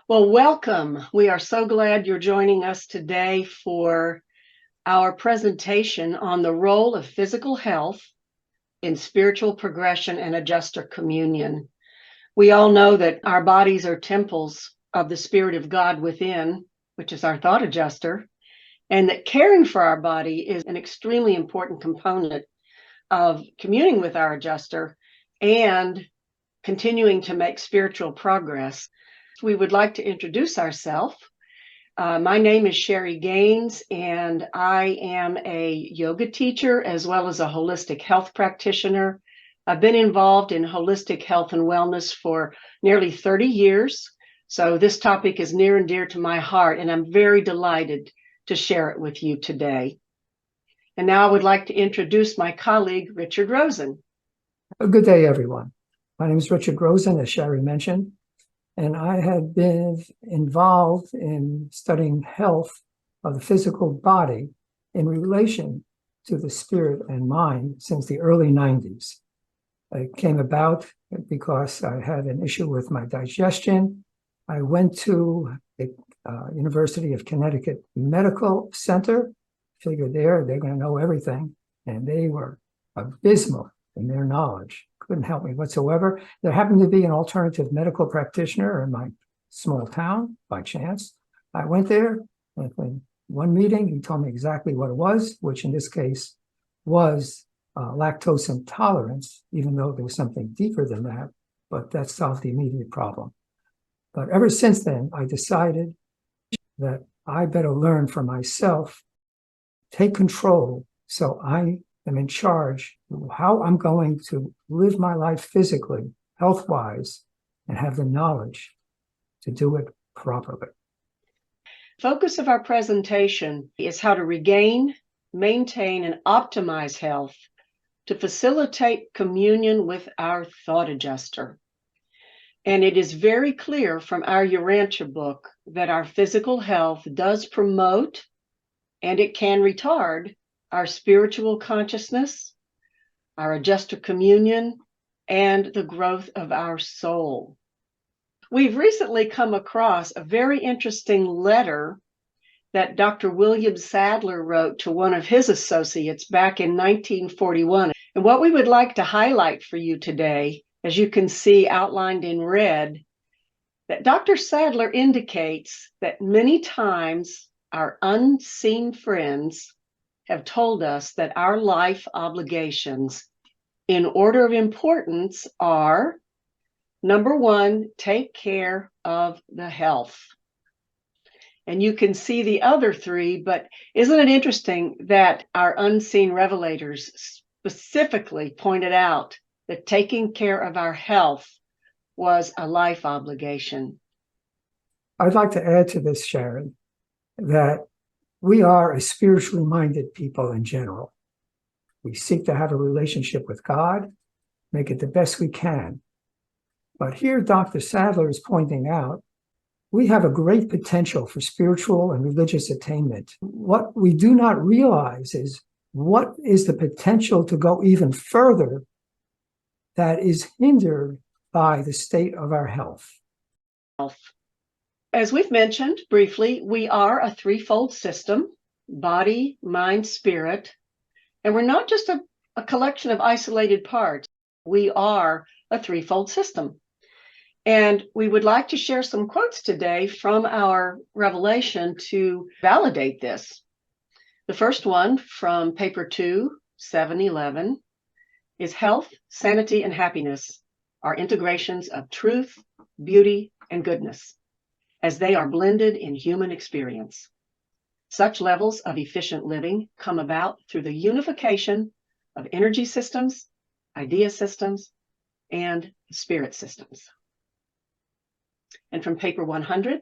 Well, welcome. We are so glad you're joining us today for our presentation on the role of physical health in spiritual progression and adjuster communion. We all know that our bodies are temples of the Spirit of God within, which is our thought adjuster, and that caring for our body is an extremely important component of communing with our adjuster and continuing to make spiritual progress. We would like to introduce ourselves. My name is Sherri Gaines, and I am a yoga teacher as well as a holistic health practitioner. I've been involved in holistic health and wellness for nearly 30 years. So this topic is near and dear to my heart, and I'm very delighted to share it with you today. And now I would like to introduce my colleague, Richard Rosen. Good day, everyone. My name is Richard Rosen, as Sherri mentioned, and I have been involved in studying health of the physical body in relation to the spirit and mind since the early 90s. It came about because I had an issue with my digestion. I went to the University of Connecticut Medical Center, figured they're going to know everything, and they were abysmal in their knowledge. Couldn't help me whatsoever. There happened to be an alternative medical practitioner in my small town by chance. I went there, and in one meeting, he told me exactly what it was, which in this case was lactose intolerance, even though there was something deeper than that, but that solved the immediate problem. But ever since then, I decided that I better learn for myself, take control, so I am in charge of how I'm going to live my life physically, health-wise, and have the knowledge to do it properly. Focus of our presentation is how to regain, maintain, and optimize health to facilitate communion with our thought adjuster. And it is very clear from our Urantia book that our physical health does promote and it can retard our spiritual consciousness, our adjuster communion, and the growth of our soul. We've recently come across a very interesting letter that Dr. William Sadler wrote to one of his associates back in 1941. And what we would like to highlight for you today, as you can see outlined in red, that Dr. Sadler indicates that many times our unseen friends have told us that our life obligations in order of importance are, number one, take care of the health. And you can see the other three, but isn't it interesting that our unseen revelators specifically pointed out that taking care of our health was a life obligation? I'd like to add to this, Sharon, that we are a spiritually minded people in general. We seek to have a relationship with God, make it the best we can. But here, Dr. Sadler is pointing out, we have a great potential for spiritual and religious attainment. What we do not realize is what is the potential to go even further that is hindered by the state of our health. As we've mentioned briefly, we are a threefold system: body, mind, spirit. And we're not just a collection of isolated parts. We are a threefold system. And we would like to share some quotes today from our revelation to validate this. The first one from paper 2, 711, is health, sanity, and happiness are integrations of truth, beauty, and goodness, as they are blended in human experience. Such levels of efficient living come about through the unification of energy systems, idea systems, and spirit systems. And from paper 100,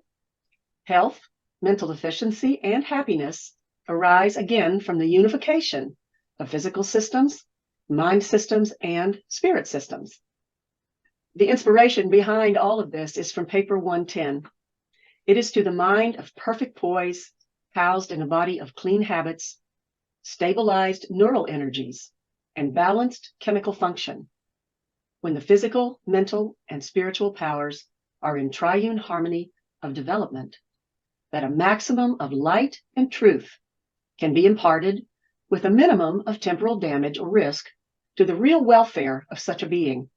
health, mental efficiency, and happiness arise again from the unification of physical systems, mind systems, and spirit systems. The inspiration behind all of this is from paper 110. It is to the mind of perfect poise, housed in a body of clean habits, stabilized neural energies, and balanced chemical function, when the physical, mental, and spiritual powers are in triune harmony of development, that a maximum of light and truth can be imparted with a minimum of temporal damage or risk to the real welfare of such a being.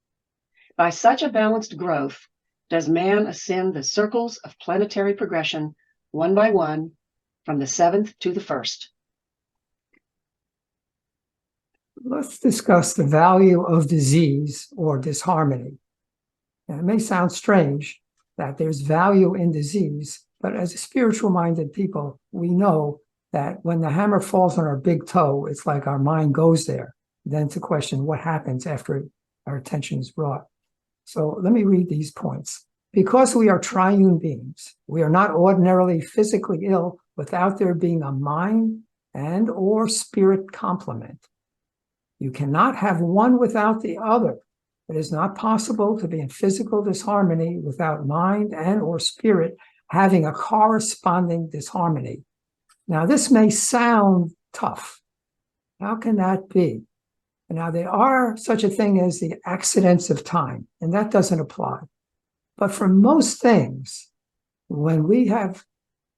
By such a balanced growth does man ascend the circles of planetary progression one by one, from the seventh to the first. Let's discuss the value of disease or disharmony. Now, it may sound strange that there's value in disease, but as a spiritual-minded people, we know that when the hammer falls on our big toe, it's like our mind goes there. Then to question what happens after our attention is brought. So let me read these points. Because we are triune beings, we are not ordinarily physically ill without there being a mind and or spirit complement. You cannot have one without the other. It is not possible to be in physical disharmony without mind and or spirit having a corresponding disharmony. Now, this may sound tough. How can that be? Now, there are such a thing as the accidents of time, and that doesn't apply. But for most things, when we have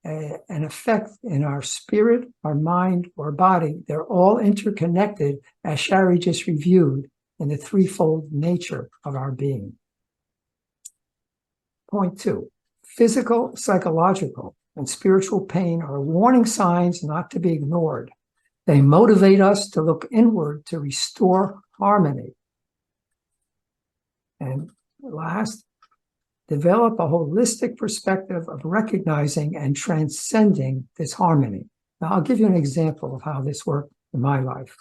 an effect in our spirit, our mind, or body, they're all interconnected, as Sherri just reviewed, in the threefold nature of our being. Point 2, physical, psychological, and spiritual pain are warning signs not to be ignored. They motivate us to look inward to restore harmony. And last, develop a holistic perspective of recognizing and transcending this harmony. Now, I'll give you an example of how this worked in my life.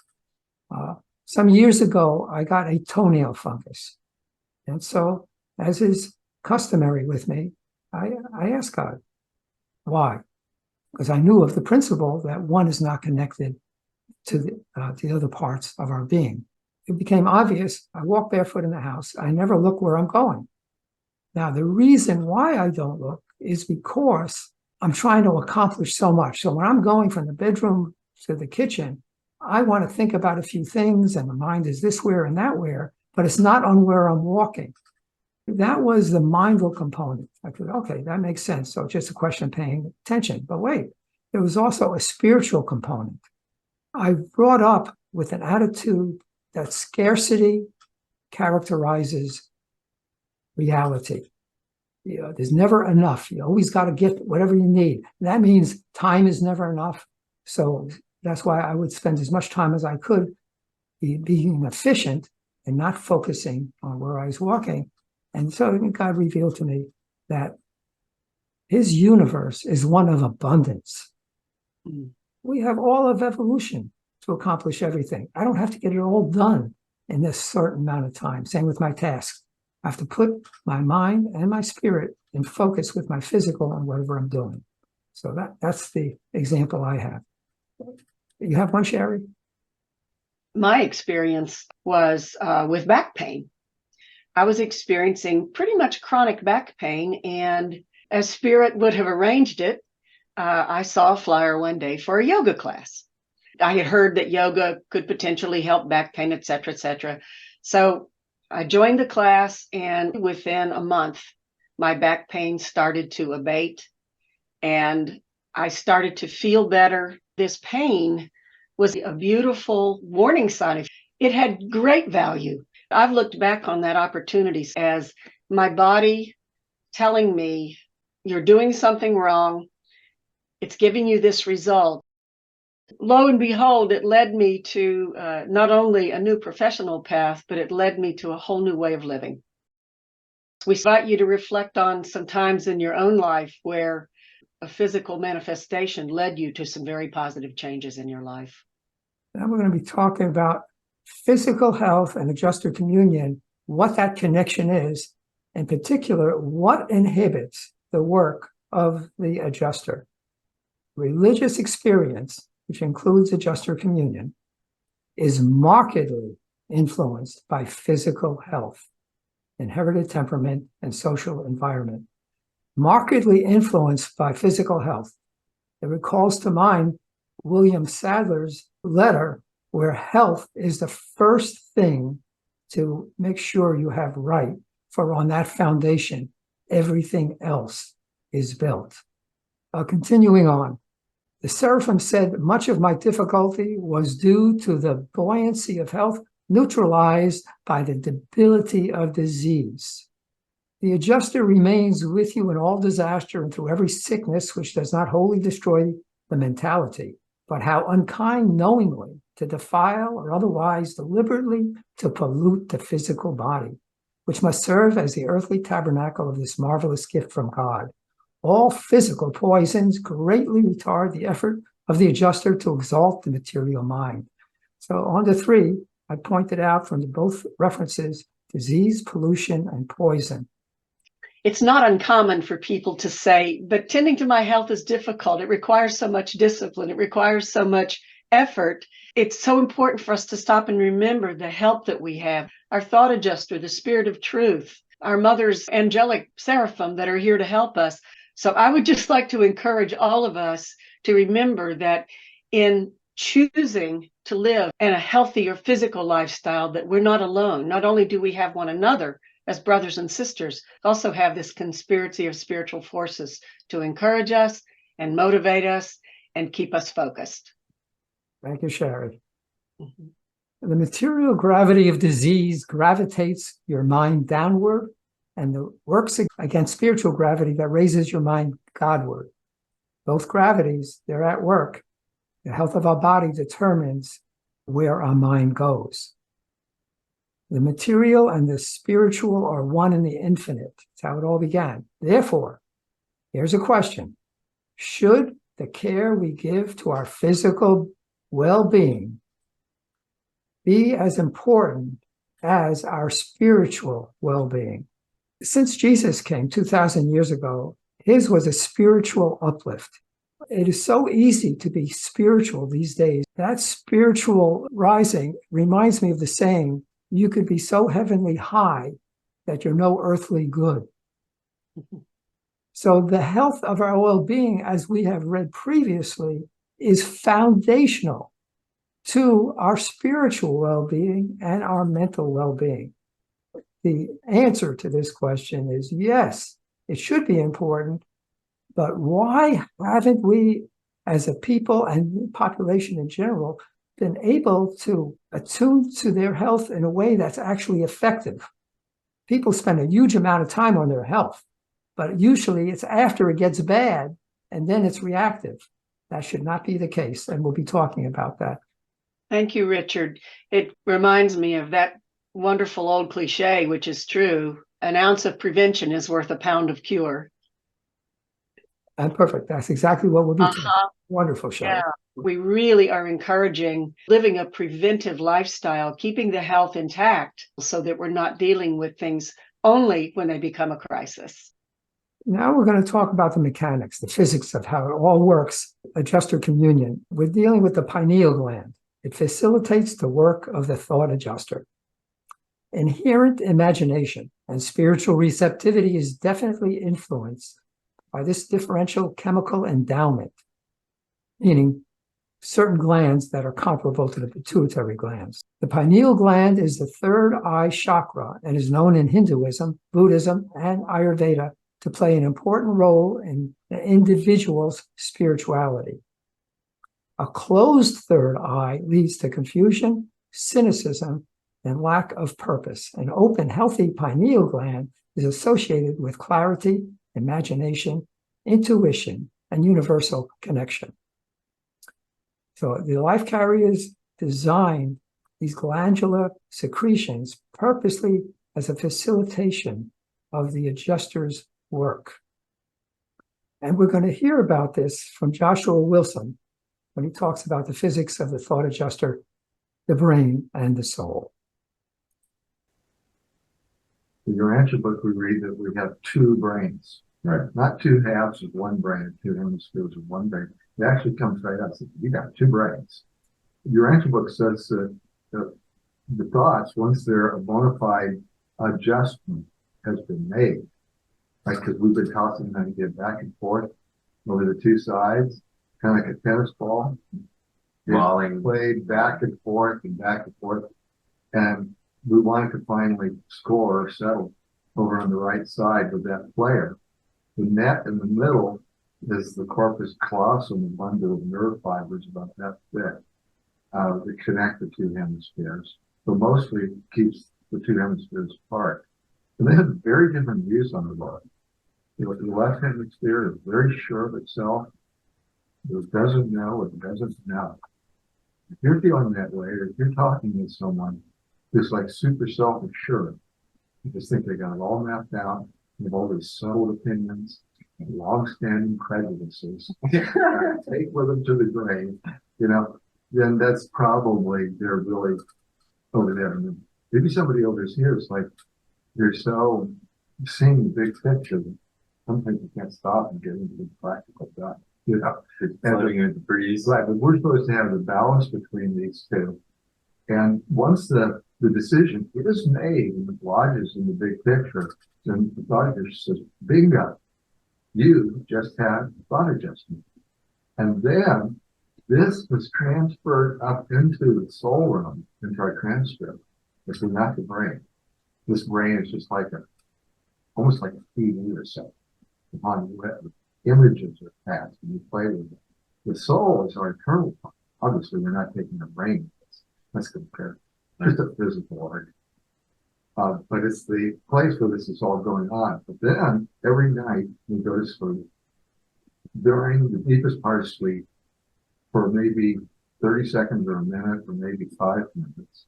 Some years ago, I got a toenail fungus. And so, as is customary with me, I asked God, why? Because I knew of the principle that one is not connected to the other parts of our being. It became obvious. I walk barefoot in the house. I never look where I'm going. Now, the reason why I don't look is because I'm trying to accomplish so much. So when I'm going from the bedroom to the kitchen, I want to think about a few things, and the mind is this where and that where, but it's not on where I'm walking. That was the mindful component. I thought, okay, that makes sense. So it's just a question of paying attention. But wait, there was also a spiritual component. I brought up with an attitude that scarcity characterizes reality. There's never enough. You always got to get whatever you need. That means time is never enough. So that's why I would spend as much time as I could being efficient and not focusing on where I was walking. And so God revealed to me that his universe is one of abundance. We have all of evolution to accomplish everything. I don't have to get it all done in this certain amount of time. Same with my tasks. I have to put my mind and my spirit in focus with my physical on whatever I'm doing. So that's the example I have. You have one, Sherri? My experience was with back pain. I was experiencing pretty much chronic back pain, and as Spirit would have arranged it, I saw a flyer one day for a yoga class. I had heard that yoga could potentially help back pain, et cetera, et cetera. So I joined the class, and within a month, my back pain started to abate, and I started to feel better. This pain was a beautiful warning sign. It had great value. I've looked back on that opportunity as my body telling me, you're doing something wrong. It's giving you this result. Lo and behold, it led me to not only a new professional path, but it led me to a whole new way of living. We invite you to reflect on some times in your own life where a physical manifestation led you to some very positive changes in your life. Now we're going to be talking about physical health and adjuster communion, what that connection is, in particular, what inhibits the work of the adjuster. Religious experience, which includes adjuster communion, is markedly influenced by physical health, inherited temperament, and social environment. Markedly influenced by physical health. It recalls to mind William Sadler's letter, where health is the first thing to make sure you have right, for on that foundation, everything else is built. Continuing on, the seraphim said, much of my difficulty was due to the buoyancy of health neutralized by the debility of disease. The adjuster remains with you in all disaster and through every sickness which does not wholly destroy the mentality, but how unkind knowingly to defile or otherwise deliberately to pollute the physical body, which must serve as the earthly tabernacle of this marvelous gift from God. All physical poisons greatly retard the effort of the adjuster to exalt the material mind. So on to 3, I pointed out from both references, disease, pollution, and poison. It's not uncommon for people to say, but tending to my health is difficult. It requires so much discipline. It requires so much effort. It's so important for us to stop and remember the help that we have, our thought adjuster, the spirit of truth, our mother's angelic seraphim that are here to help us. So I would just like to encourage all of us to remember that in choosing to live in a healthier physical lifestyle, that we're not alone. Not only do we have one another as brothers and sisters, also have this conspiracy of spiritual forces to encourage us and motivate us and keep us focused. Thank you, Sherri. The material gravity of disease gravitates your mind downward, and the works against spiritual gravity that raises your mind Godward. Both gravities, they're at work. The health of our body determines where our mind goes. The material and the spiritual are one in the infinite. That's how it all began. Therefore, here's a question. Should the care we give to our physical well-being be as important as our spiritual well-being? Since Jesus came 2,000 years ago, his was a spiritual uplift. It is so easy to be spiritual these days. That spiritual rising reminds me of the saying, you could be so heavenly high that you're no earthly good. So the health of our well-being, as we have read previously, is foundational to our spiritual well-being and our mental well-being. The answer to this question is yes, it should be important, but why haven't we, as a people and population in general, been able to attune to their health in a way that's actually effective? People spend a huge amount of time on their health, but usually it's after it gets bad and then it's reactive. That should not be the case, and we'll be talking about that. Thank you, Richard. It reminds me of that wonderful old cliche, which is true. An ounce of prevention is worth a pound of cure. And perfect. That's exactly what we'll be doing. Wonderful, Sherri. Yeah, we really are encouraging living a preventive lifestyle, keeping the health intact so that we're not dealing with things only when they become a crisis. Now we're going to talk about the mechanics, the physics of how it all works. Adjuster communion. We're dealing with the pineal gland. It facilitates the work of the thought adjuster. Inherent imagination and spiritual receptivity is definitely influenced by this differential chemical endowment, meaning certain glands that are comparable to the pituitary glands. The pineal gland is the third eye chakra and is known in Hinduism, Buddhism, and Ayurveda to play an important role in the individual's spirituality. A closed third eye leads to confusion, cynicism, and lack of purpose. An open, healthy pineal gland is associated with clarity, imagination, intuition, and universal connection. So the life carriers designed these glandular secretions purposely as a facilitation of the adjuster's work. And we're going to hear about this from Joshua Wilson when he talks about the physics of the thought adjuster, the brain, and the soul. In the Urantia book, we read that we have two brains, right? Not two halves of one brain, two hemispheres of one brain. It actually comes right out. You got two brains. The Urantia book says that the thoughts, once they're a bona fide adjustment has been made, right? Because we've been tossing them again back and forth over the two sides, kind of like a tennis ball. Falling, played back and forth and back and forth. And we wanted to finally score or settle over on the right side with that player. The net in the middle is the corpus callosum, a bundle of nerve fibers about that thick that connect the two hemispheres. But mostly keeps the two hemispheres apart. And they have very different views on the body. The left hemisphere is very sure of itself. It doesn't know, it doesn't know. If you're feeling that way, or if you're talking with someone who's like super self-assured, you just think they got it all mapped out, they have all these settled opinions and long-standing prejudices, take with them to the grave, then that's probably they're really over there. And maybe somebody over here is like, they're so seeing the big picture that sometimes you can't stop and get into the practical stuff. It's floating in the breeze. Right, but we're supposed to have the balance between these two. And once the decision is made and it lodges in the big picture, then the thought adjuster says, bingo, you just had thought adjustment. And then this was transferred up into the soul realm, into our transcript. This is not the brain. This brain is just like almost like a TV or something. Upon images are passed and you play with it. The soul is our eternal part. Obviously, we're not taking the brain. Let's compare. Just a physical organ. But it's the place where this is all going on. But then every night we go to sleep. During the deepest part of sleep, for maybe 30 seconds or a minute or maybe 5 minutes,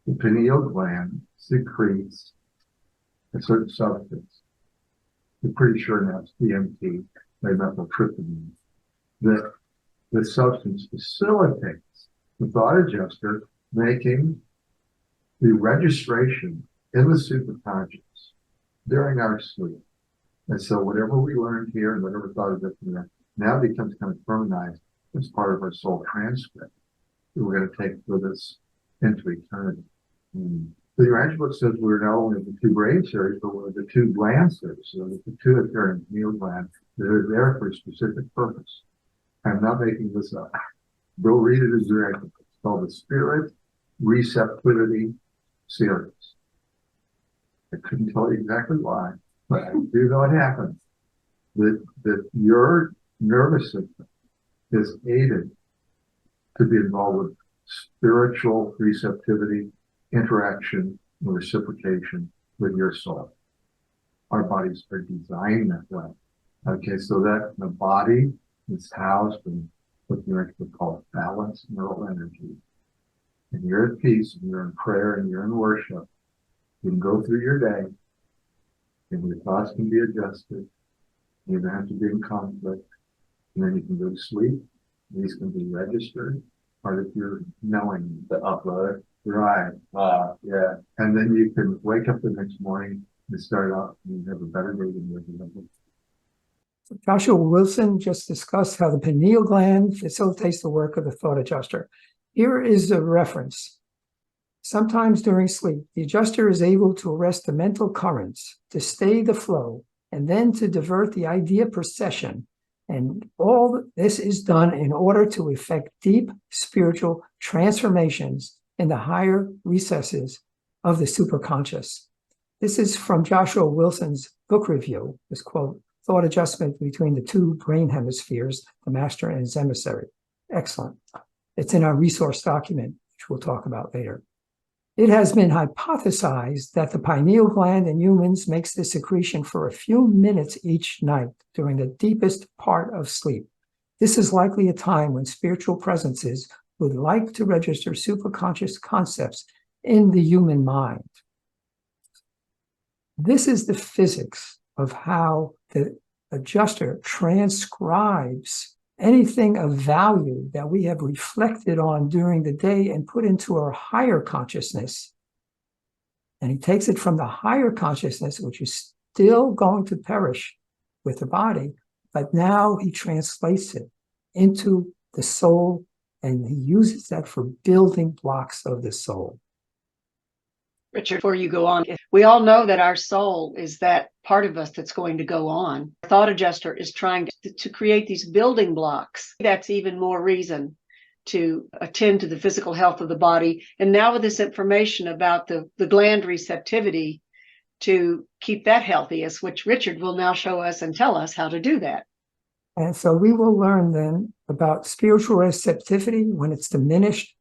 the pineal gland secretes a certain substance. We're pretty sure now it's DMT, dimethyltryptamine. That the substance facilitates the thought adjuster making the registration in the superconscious during our sleep. And so whatever we learned here and whatever thought adjustment now becomes kind of permanentized as part of our soul transcript that we're going to take with us into eternity. The Urantia book says we're not only the two brain series, but we're the two gland series. So the pituitary and pineal gland that are there for a specific purpose. I'm not making this up. Go read it as Urantia. It's called the Spirit Receptivity Series. I couldn't tell you exactly why, but I do know it happens. That your nervous system is aided to be involved with spiritual receptivity, interaction, and reciprocation with your soul. Our bodies are designed that way. Okay, so that the body is housed in what the Urantia book calls balanced neural energy. And you're at peace, and you're in prayer, and you're in worship. You can go through your day, and your thoughts can be adjusted. You don't have to be in conflict. And then you can go to sleep. These can be registered, part of your knowing, the upload. Right. Yeah. And then you can wake up the next morning and start out and have a better day than you ever had. Joshua Wilson just discussed how the pineal gland facilitates the work of the thought adjuster. Here is a reference. Sometimes during sleep, the adjuster is able to arrest the mental currents, to stay the flow, and then to divert the idea procession. And all this is done in order to effect deep spiritual transformations in the higher recesses of the superconscious. This is from Joshua Wilson's book review, this quote, Thought Adjustment Between the Two Brain Hemispheres, the Master and His Emissary. Excellent. It's in our resource document, which we'll talk about later. It has been hypothesized that the pineal gland in humans makes the secretion for a few minutes each night during the deepest part of sleep. This is likely a time when spiritual presences would like to register superconscious concepts in the human mind. This is the physics of how the adjuster transcribes anything of value that we have reflected on during the day and put into our higher consciousness. And he takes it from the higher consciousness, which is still going to perish with the body, but now he translates it into the soul, and he uses that for building blocks of the soul. Richard, before you go on, we all know that our soul is that part of us that's going to go on. The thought adjuster is trying to create these building blocks. That's even more reason to attend to the physical health of the body. And now with this information about the gland receptivity, to keep that healthy, as which Richard will now show us and tell us how to do that. And so we will learn then about spiritual receptivity when it's diminished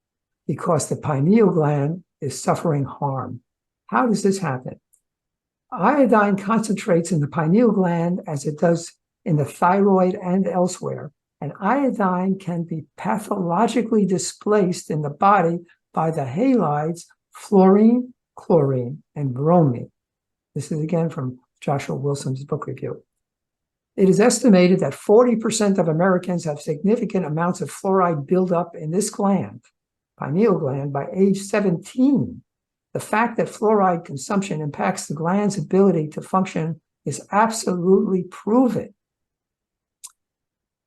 because the pineal gland is suffering harm. How does this happen? Iodine concentrates in the pineal gland as it does in the thyroid and elsewhere, and iodine can be pathologically displaced in the body by the halides fluorine, chlorine, and bromine. This is again from Joshua Wilson's book review. It is estimated that 40% of Americans have significant amounts of fluoride buildup in this gland, pineal gland, by age 17. The fact that fluoride consumption impacts the gland's ability to function is absolutely proven.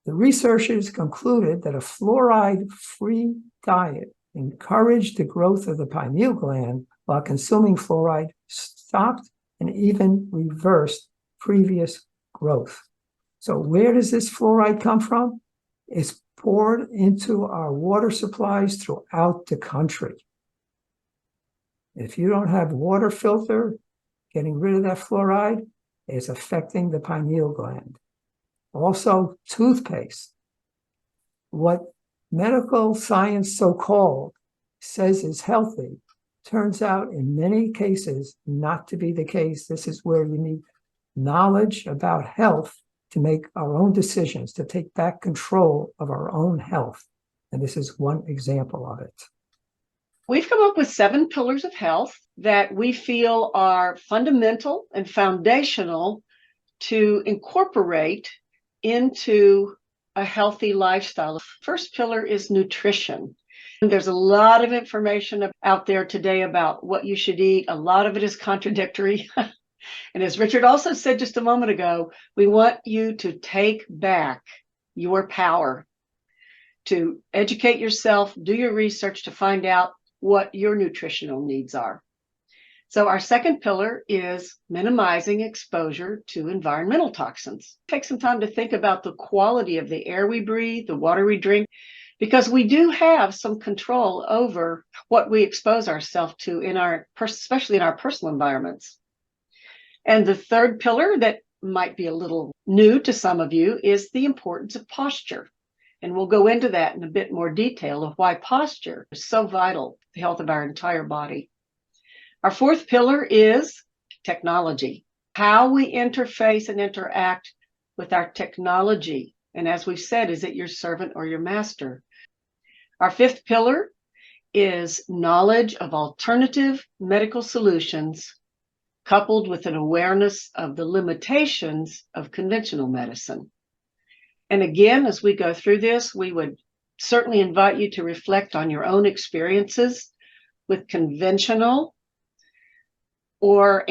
The researchers concluded that a fluoride-free diet encouraged the growth of the pineal gland while consuming fluoride stopped and even reversed previous growth. So where does this fluoride come from? It's poured into our water supplies throughout the country. If you don't have water filter, getting rid of that fluoride is affecting the pineal gland. Also, toothpaste. What medical science, so-called, says is healthy turns out in many cases not to be the case. This is where you need knowledge about health to make our own decisions, to take back control of our own health. And this is one example of it. We've come up with 7 pillars of health that we feel are fundamental and foundational to incorporate into a healthy lifestyle. First pillar is nutrition. There's a lot of information out there today about what you should eat. A lot of it is contradictory. And as Richard also said just a moment ago, we want you to take back your power, to educate yourself, do your research to find out what your nutritional needs are. So our second pillar is minimizing exposure to environmental toxins. Take some time to think about the quality of the air we breathe, the water we drink, because we do have some control over what we expose ourselves to especially in our personal environments. And the third pillar that might be a little new to some of you is the importance of posture. And we'll go into that in a bit more detail of why posture is so vital to the health of our entire body. Our fourth pillar is technology, how we interface and interact with our technology. And as we've said, is it your servant or your master? Our fifth pillar is knowledge of alternative medical solutions coupled with an awareness of the limitations of conventional medicine. And again, as we go through this, we would certainly invite you to reflect on your own experiences with conventional or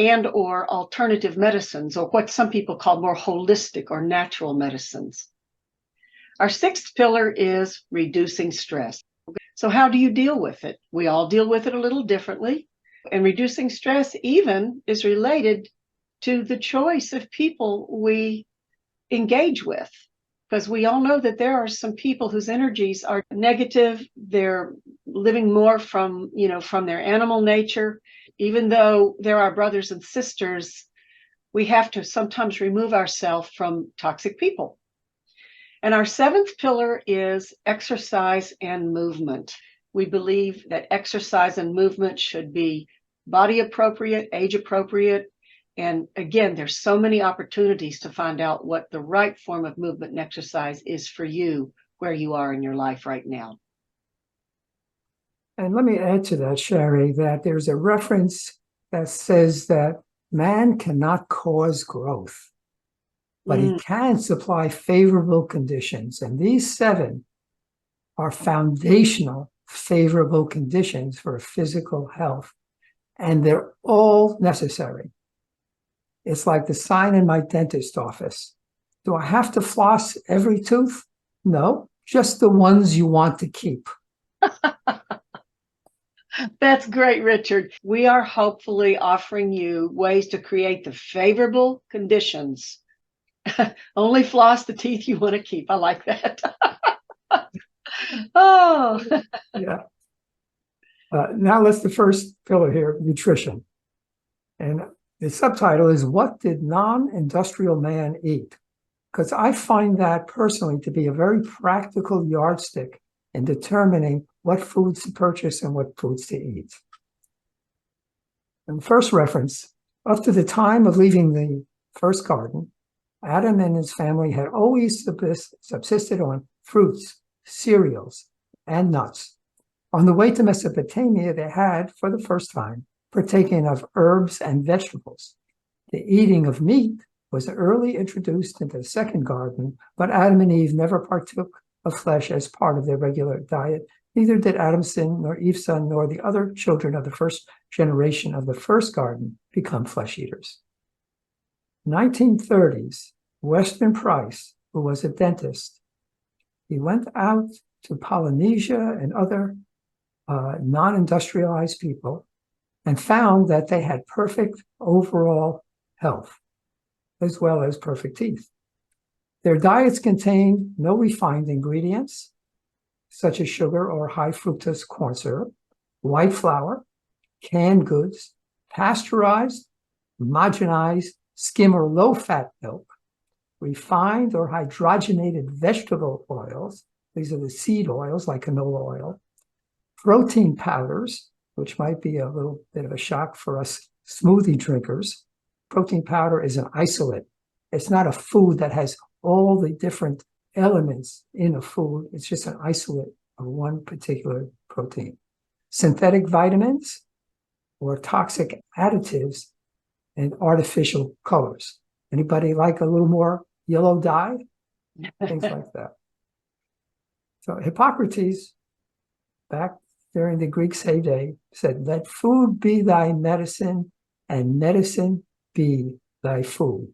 alternative medicines, or what some people call more holistic or natural medicines. Our sixth pillar is reducing stress. So how do you deal with it? We all deal with it a little differently. And reducing stress even is related to the choice of people we engage with. Because we all know that there are some people whose energies are negative. They're living more from their animal nature. Even though they're our brothers and sisters, we have to sometimes remove ourselves from toxic people. And our seventh pillar is exercise and movement. We believe that exercise and movement should be body appropriate, age appropriate. And again, there's so many opportunities to find out what the right form of movement and exercise is for you, where you are in your life right now. And let me add to that, Sherri, that there's a reference that says that man cannot cause growth, but he can supply favorable conditions. And these 7 are foundational, favorable conditions for physical health. And they're all necessary. It's like the sign in my dentist office. Do I have to floss every tooth? No, just the ones you want to keep. That's great, Richard. We are hopefully offering you ways to create the favorable conditions. Only floss the teeth you want to keep. I like that. Oh, yeah. Now let's the first pillar here, nutrition. And The subtitle is What Did Non-Industrial Man Eat? Because I find that personally to be a very practical yardstick in determining what foods to purchase and what foods to eat. And the first reference, up to the time of leaving the first garden, Adam and his family had always subsisted on fruits, cereals, and nuts. On the way to Mesopotamia, they had, for the first time, partaken of herbs and vegetables. The eating of meat was early introduced into the second garden, but Adam and Eve never partook of flesh as part of their regular diet. Neither did Adam's son, nor Eve's son, nor the other children of the first generation of the first garden become flesh eaters. 1930s, Weston Price, who was a dentist, he went out to Polynesia and other non-industrialized people and found that they had perfect overall health, as well as perfect teeth. Their diets contained no refined ingredients, such as sugar or high fructose corn syrup, white flour, canned goods, pasteurized, homogenized, skim or low-fat milk, refined or hydrogenated vegetable oils, these are the seed oils like canola oil, protein powders, which might be a little bit of a shock for us smoothie drinkers. Protein powder is an isolate. It's not a food that has all the different elements in a food. It's just an isolate of one particular protein. Synthetic vitamins or toxic additives and artificial colors. Anybody like a little more yellow dye? Things like that. So Hippocrates, back during the Greeks' heyday, said, let food be thy medicine and medicine be thy food.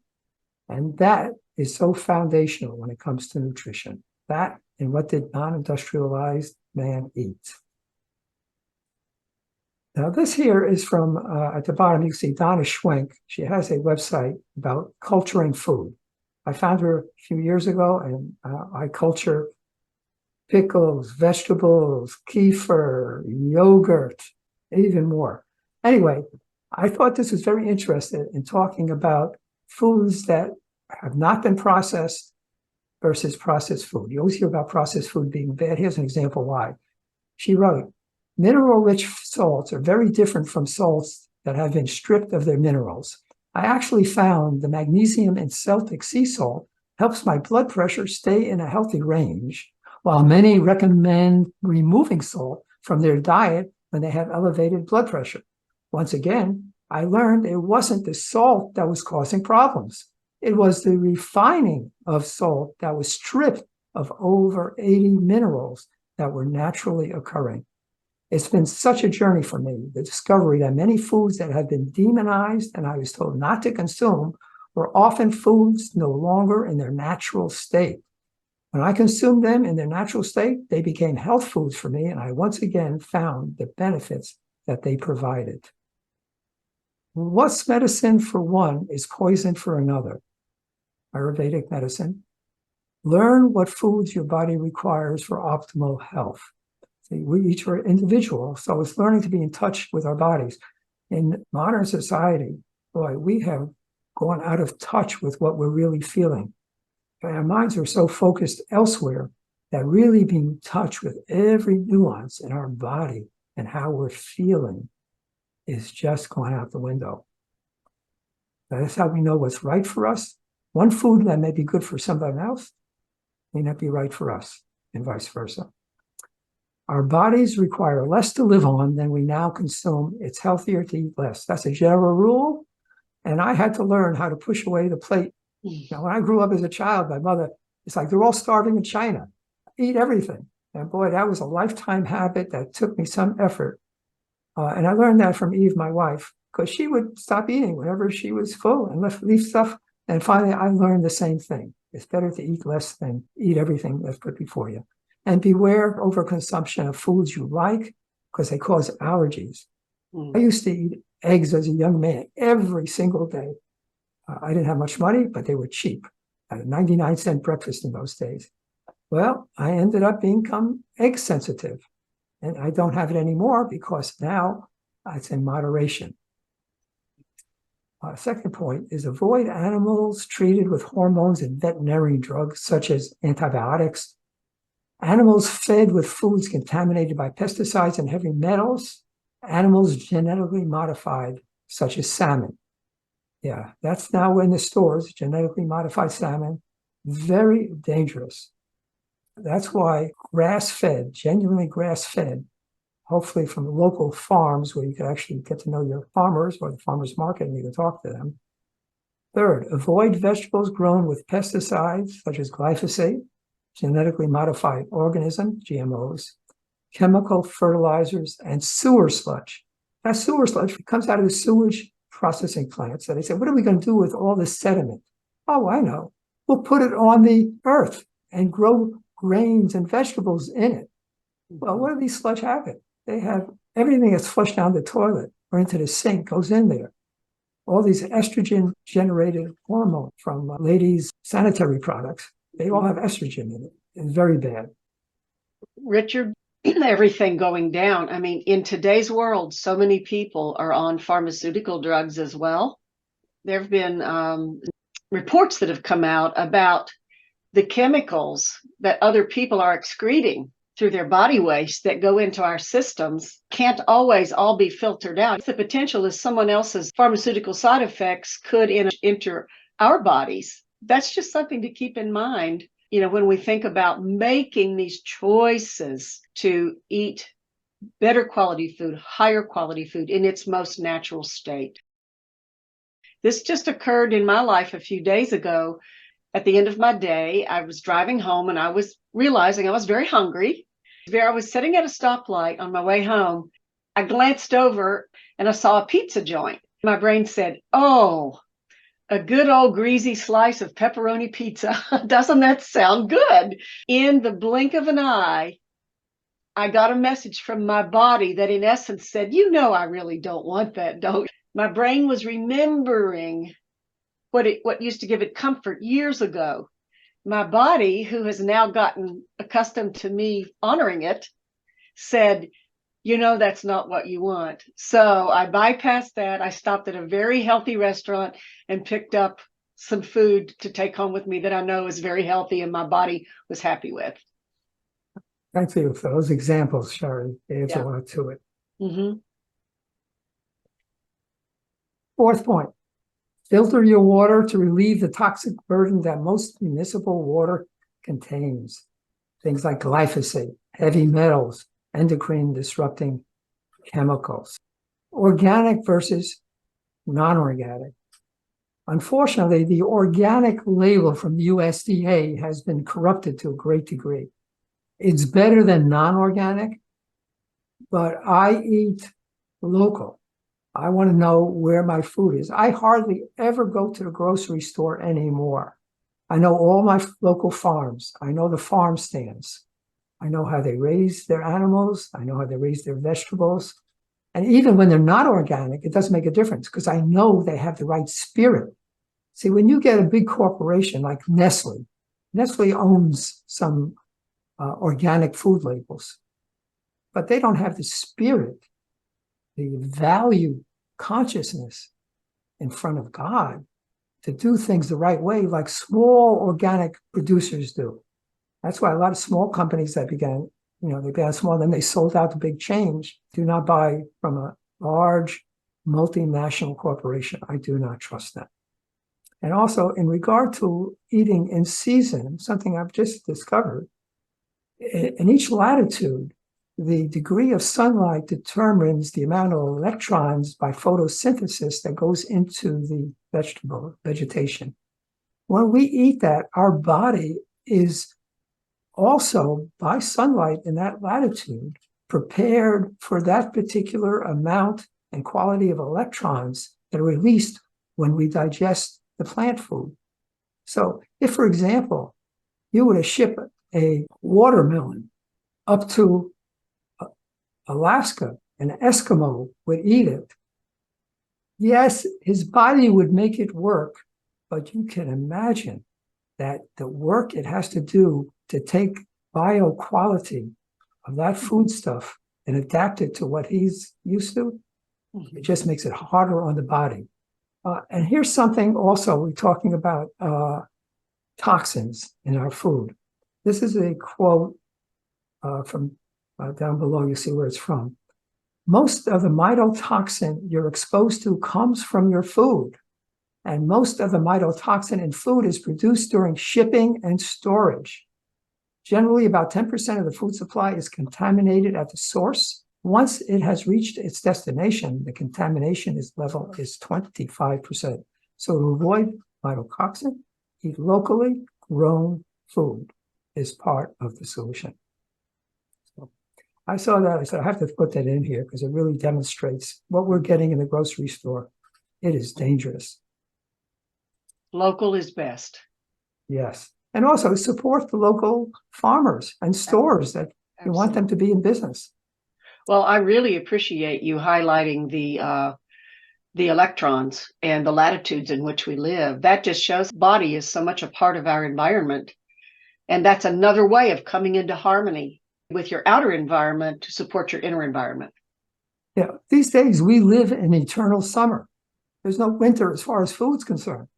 And that is so foundational when it comes to nutrition. That and what did non-industrialized man eat? Now this here is from, at the bottom, you can see Donna Schwenk. She has a website about culturing food. I found her a few years ago, and I culture pickles, vegetables, kefir, yogurt, even more. Anyway, I thought this was very interesting in talking about foods that have not been processed versus processed food. You always hear about processed food being bad. Here's an example why. She wrote, mineral-rich salts are very different from salts that have been stripped of their minerals. I actually found the magnesium in Celtic sea salt helps my blood pressure stay in a healthy range, while many recommend removing salt from their diet when they have elevated blood pressure. Once again, I learned it wasn't the salt that was causing problems. It was the refining of salt that was stripped of over 80 minerals that were naturally occurring. It's been such a journey for me, the discovery that many foods that had been demonized and I was told not to consume were often foods no longer in their natural state. When I consumed them in their natural state, they became health foods for me, and I once again found the benefits that they provided. What's medicine for one is poison for another. Ayurvedic medicine. Learn what foods your body requires for optimal health. See, we each are individual, so it's learning to be in touch with our bodies. In modern society, boy, we have gone out of touch with what we're really feeling. Our minds are so focused elsewhere that really being in touch with every nuance in our body and how we're feeling is just going out the window. That's how we know what's right for us. One food that may be good for somebody else may not be right for us, and vice versa. Our bodies require less to live on than we now consume. It's healthier to eat less. That's a general rule, and I had to learn how to push away the plate. Now, when I grew up as a child, my mother, it's like they're all starving in China. Eat everything. And boy, that was a lifetime habit that took me some effort. And I learned that from Eve, my wife, because she would stop eating whenever she was full and leave stuff. And finally, I learned the same thing. It's better to eat less than eat everything that's put before you. And beware overconsumption of foods you like, because they cause allergies. I used to eat eggs as a young man every single day. I didn't have much money, but they were cheap. I had a 99-cent breakfast in those days. Well, I ended up becoming egg sensitive, and I don't have it anymore because now it's in moderation. Second point is avoid animals treated with hormones and veterinary drugs such as antibiotics, animals fed with foods contaminated by pesticides and heavy metals, animals genetically modified such as salmon. Yeah, that's now in the stores, genetically modified salmon, very dangerous. That's why grass-fed, genuinely grass-fed, hopefully from local farms where you can actually get to know your farmers or the farmers market and you can talk to them. Third, avoid vegetables grown with pesticides such as glyphosate, genetically modified organisms, GMOs, chemical fertilizers, and sewer sludge. That sewer sludge comes out of the sewage processing plants. So they say, what are we going to do with all this sediment? Oh, I know. We'll put it on the earth and grow grains and vegetables in it. Well, what do these sludge have it? They have everything that's flushed down the toilet or into the sink goes in there. All these estrogen-generated hormone from ladies' sanitary products, they all have estrogen in it. It's very bad. Richard, everything going down. I mean, in today's world, so many people are on pharmaceutical drugs as well. There have been reports that have come out about the chemicals that other people are excreting through their body waste that go into our systems can't always all be filtered out. The potential is someone else's pharmaceutical side effects could enter our bodies. That's just something to keep in mind, you know, when we think about making these choices to eat better quality food, higher quality food in its most natural state. This just occurred in my life a few days ago. At the end of my day, I was driving home and I was realizing I was very hungry. I was sitting at a stoplight on my way home. I glanced over and I saw a pizza joint. My brain said, oh, a good old greasy slice of pepperoni pizza. Doesn't that sound good? In the blink of an eye, I got a message from my body that in essence said, you know, I really don't want that, don't you? My brain was remembering what used to give it comfort years ago. My body, who has now gotten accustomed to me honoring it, said, you know, that's not what you want. So I bypassed that. I stopped at a very healthy restaurant and picked up some food to take home with me that I know is very healthy and my body was happy with. Thank you for those examples, Sherri. There's a lot to it. Mm-hmm. Fourth point, filter your water to relieve the toxic burden that most municipal water contains. Things like glyphosate, heavy metals, endocrine disrupting chemicals. Organic versus non-organic. Unfortunately, the organic label from the USDA has been corrupted to a great degree. It's better than non-organic, but I eat local. I want to know where my food is. I hardly ever go to the grocery store anymore. I know all my local farms. I know the farm stands. I know how they raise their animals. I know how they raise their vegetables. And even when they're not organic, it doesn't make a difference because I know they have the right spirit. See, when you get a big corporation like Nestle, Nestle owns some organic food labels, but they don't have the spirit, the value consciousness in front of God to do things the right way like small organic producers do. That's why a lot of small companies that began, they began small, then they sold out to big chains, do not buy from a large multinational corporation. I do not trust them. And also in regard to eating in season, something I've just discovered, in each latitude, the degree of sunlight determines the amount of electrons by photosynthesis that goes into the vegetation. When we eat that, our body is also, by sunlight in that latitude, prepared for that particular amount and quality of electrons that are released when we digest the plant food. So if, for example, you were to ship a watermelon up to Alaska, an Eskimo would eat it. Yes, his body would make it work, but you can imagine that the work it has to do to take bioquality of that foodstuff and adapt it to what he's used to, it just makes it harder on the body. And here's something also, we're talking about toxins in our food. This is a quote from down below. You see where it's from. Most of the mycotoxin you're exposed to comes from your food. And most of the mycotoxin in food is produced during shipping and storage. Generally, about 10% of the food supply is contaminated at the source. Once it has reached its destination, the contamination level is 25%. So to avoid mycotoxin, eat locally grown food is part of the solution. So I saw that. I said, I have to put that in here because it really demonstrates what we're getting in the grocery store. It is dangerous. Local is best. Yes. And also support the local farmers and stores that you want them to be in business. Well, I really appreciate you highlighting the electrons and the latitudes in which we live. That just shows the body is so much a part of our environment. And that's another way of coming into harmony with your outer environment to support your inner environment. Yeah. These days we live in eternal summer. There's no winter as far as food's concerned.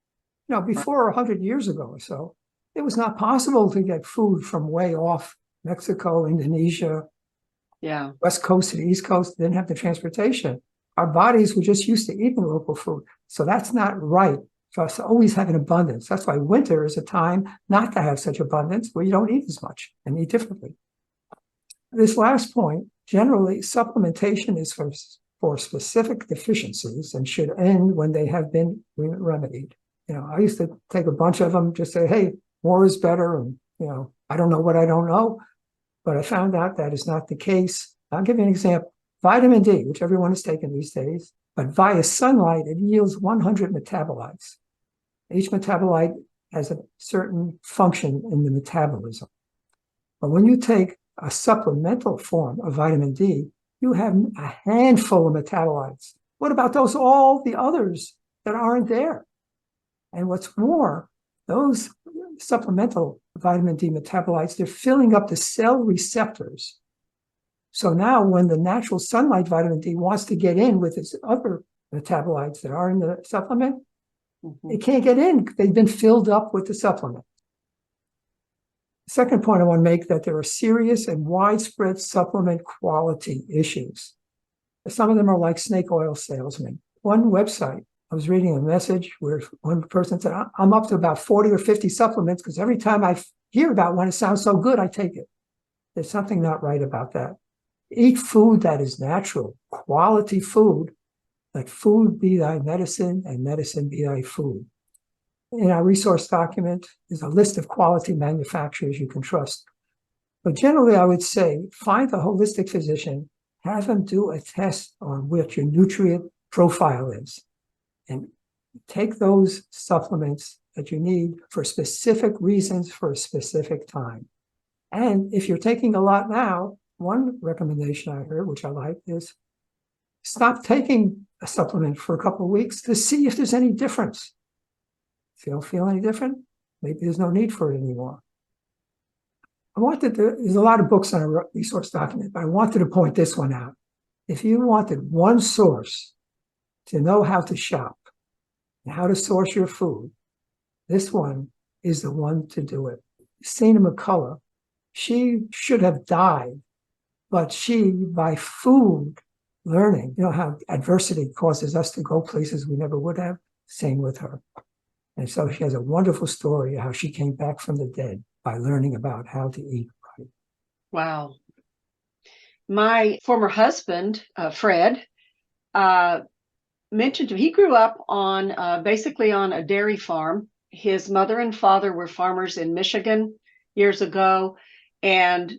You know, before 100 years ago or so, it was not possible to get food from way off Mexico, Indonesia, West Coast to the East Coast. Didn't have the transportation. Our bodies were just used to eating local food. So that's not right for us to always have an abundance. That's why winter is a time not to have such abundance where you don't eat as much and eat differently. This last point, generally, supplementation is for specific deficiencies and should end when they have been remedied. You know, I used to take a bunch of them, just say, hey, more is better. And, you know, I don't know what I don't know. But I found out that is not the case. I'll give you an example. Vitamin D, which everyone is taking these days, but via sunlight, it yields 100 metabolites. Each metabolite has a certain function in the metabolism. But when you take a supplemental form of vitamin D, you have a handful of metabolites. What about all the others that aren't there? And what's more, those supplemental vitamin D metabolites, they're filling up the cell receptors. So now when the natural sunlight vitamin D wants to get in with its other metabolites that are in the supplement, it can't get in. They've been filled up with the supplement. Second point I want to make, that there are serious and widespread supplement quality issues. Some of them are like snake oil salesmen. One website, I was reading a message where one person said, I'm up to about 40 or 50 supplements because every time I hear about one, it sounds so good, I take it. There's something not right about that. Eat food that is natural, quality food. Let food be thy medicine and medicine be thy food. In our resource document is a list of quality manufacturers you can trust. But generally, I would say, find a holistic physician, have them do a test on what your nutrient profile is, and take those supplements that you need for specific reasons for a specific time. And if you're taking a lot now, one recommendation I heard, which I like, is stop taking a supplement for a couple of weeks to see if there's any difference. If you don't feel any different, maybe there's no need for it anymore. There's a lot of books on a resource document, but I wanted to point this one out. If you wanted one source to know how to shop and how to source your food, this one is the one to do it. Sina McCullough, she should have died, but she, by food learning, you know how adversity causes us to go places we never would have, same with her. And so she has a wonderful story of how she came back from the dead by learning about how to eat right. Wow. My former husband, Fred, mentioned he grew up on basically on a dairy farm. His mother and father were farmers in Michigan years ago, and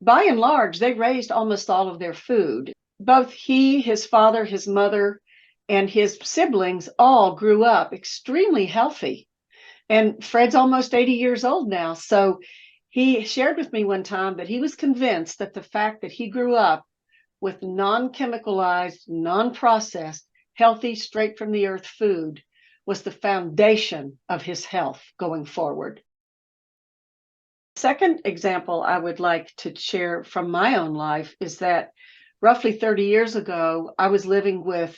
by and large, they raised almost all of their food. Both he, his father, his mother, and his siblings all grew up extremely healthy. And Fred's almost 80 years old now. So he shared with me one time that he was convinced that the fact that he grew up with non-chemicalized, non-processed, healthy, straight from the earth food was the foundation of his health going forward. Second example I would like to share from my own life is that roughly 30 years ago, I was living with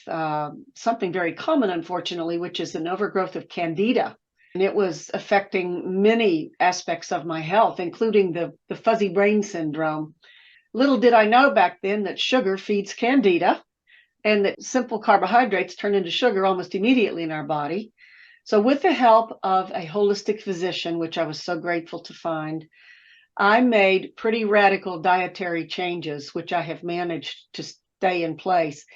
something very common, unfortunately, which is an overgrowth of candida. And it was affecting many aspects of my health, including the fuzzy brain syndrome. Little did I know back then that sugar feeds candida and that simple carbohydrates turn into sugar almost immediately in our body. So with the help of a holistic physician, which I was so grateful to find, I made pretty radical dietary changes, which I have managed to stay in place.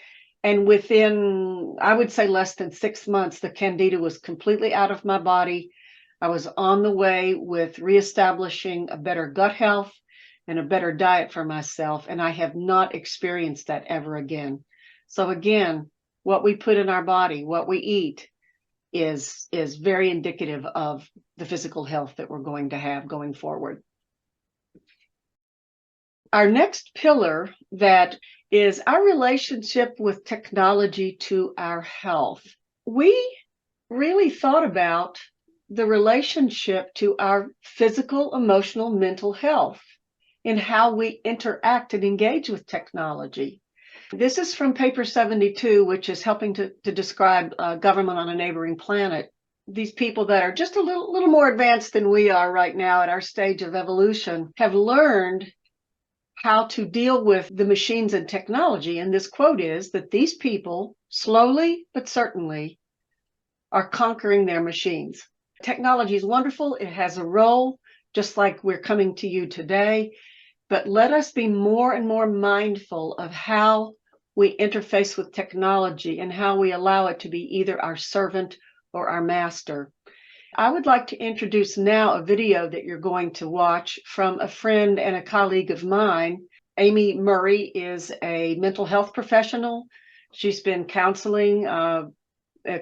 And within, I would say, less than 6 months, the candida was completely out of my body. I was on the way with reestablishing a better gut health and a better diet for myself. And I have not experienced that ever again. So again, what we put in our body, what we eat, is very indicative of the physical health that we're going to have going forward. Our next pillar that is our relationship with technology to our health. We really thought about the relationship to our physical, emotional, mental health and how we interact and engage with technology. This is from paper 72, which is helping to describe government on a neighboring planet. These people that are just a little more advanced than we are right now at our stage of evolution have learned how to deal with the machines and technology. And this quote is that these people, slowly but certainly, are conquering their machines. Technology is wonderful. It has a role, just like we're coming to you today. But let us be more and more mindful of how we interface with technology and how we allow it to be either our servant or our master. I would like to introduce now a video that you're going to watch from a friend and a colleague of mine. Amy Murray is a mental health professional. She's been counseling, a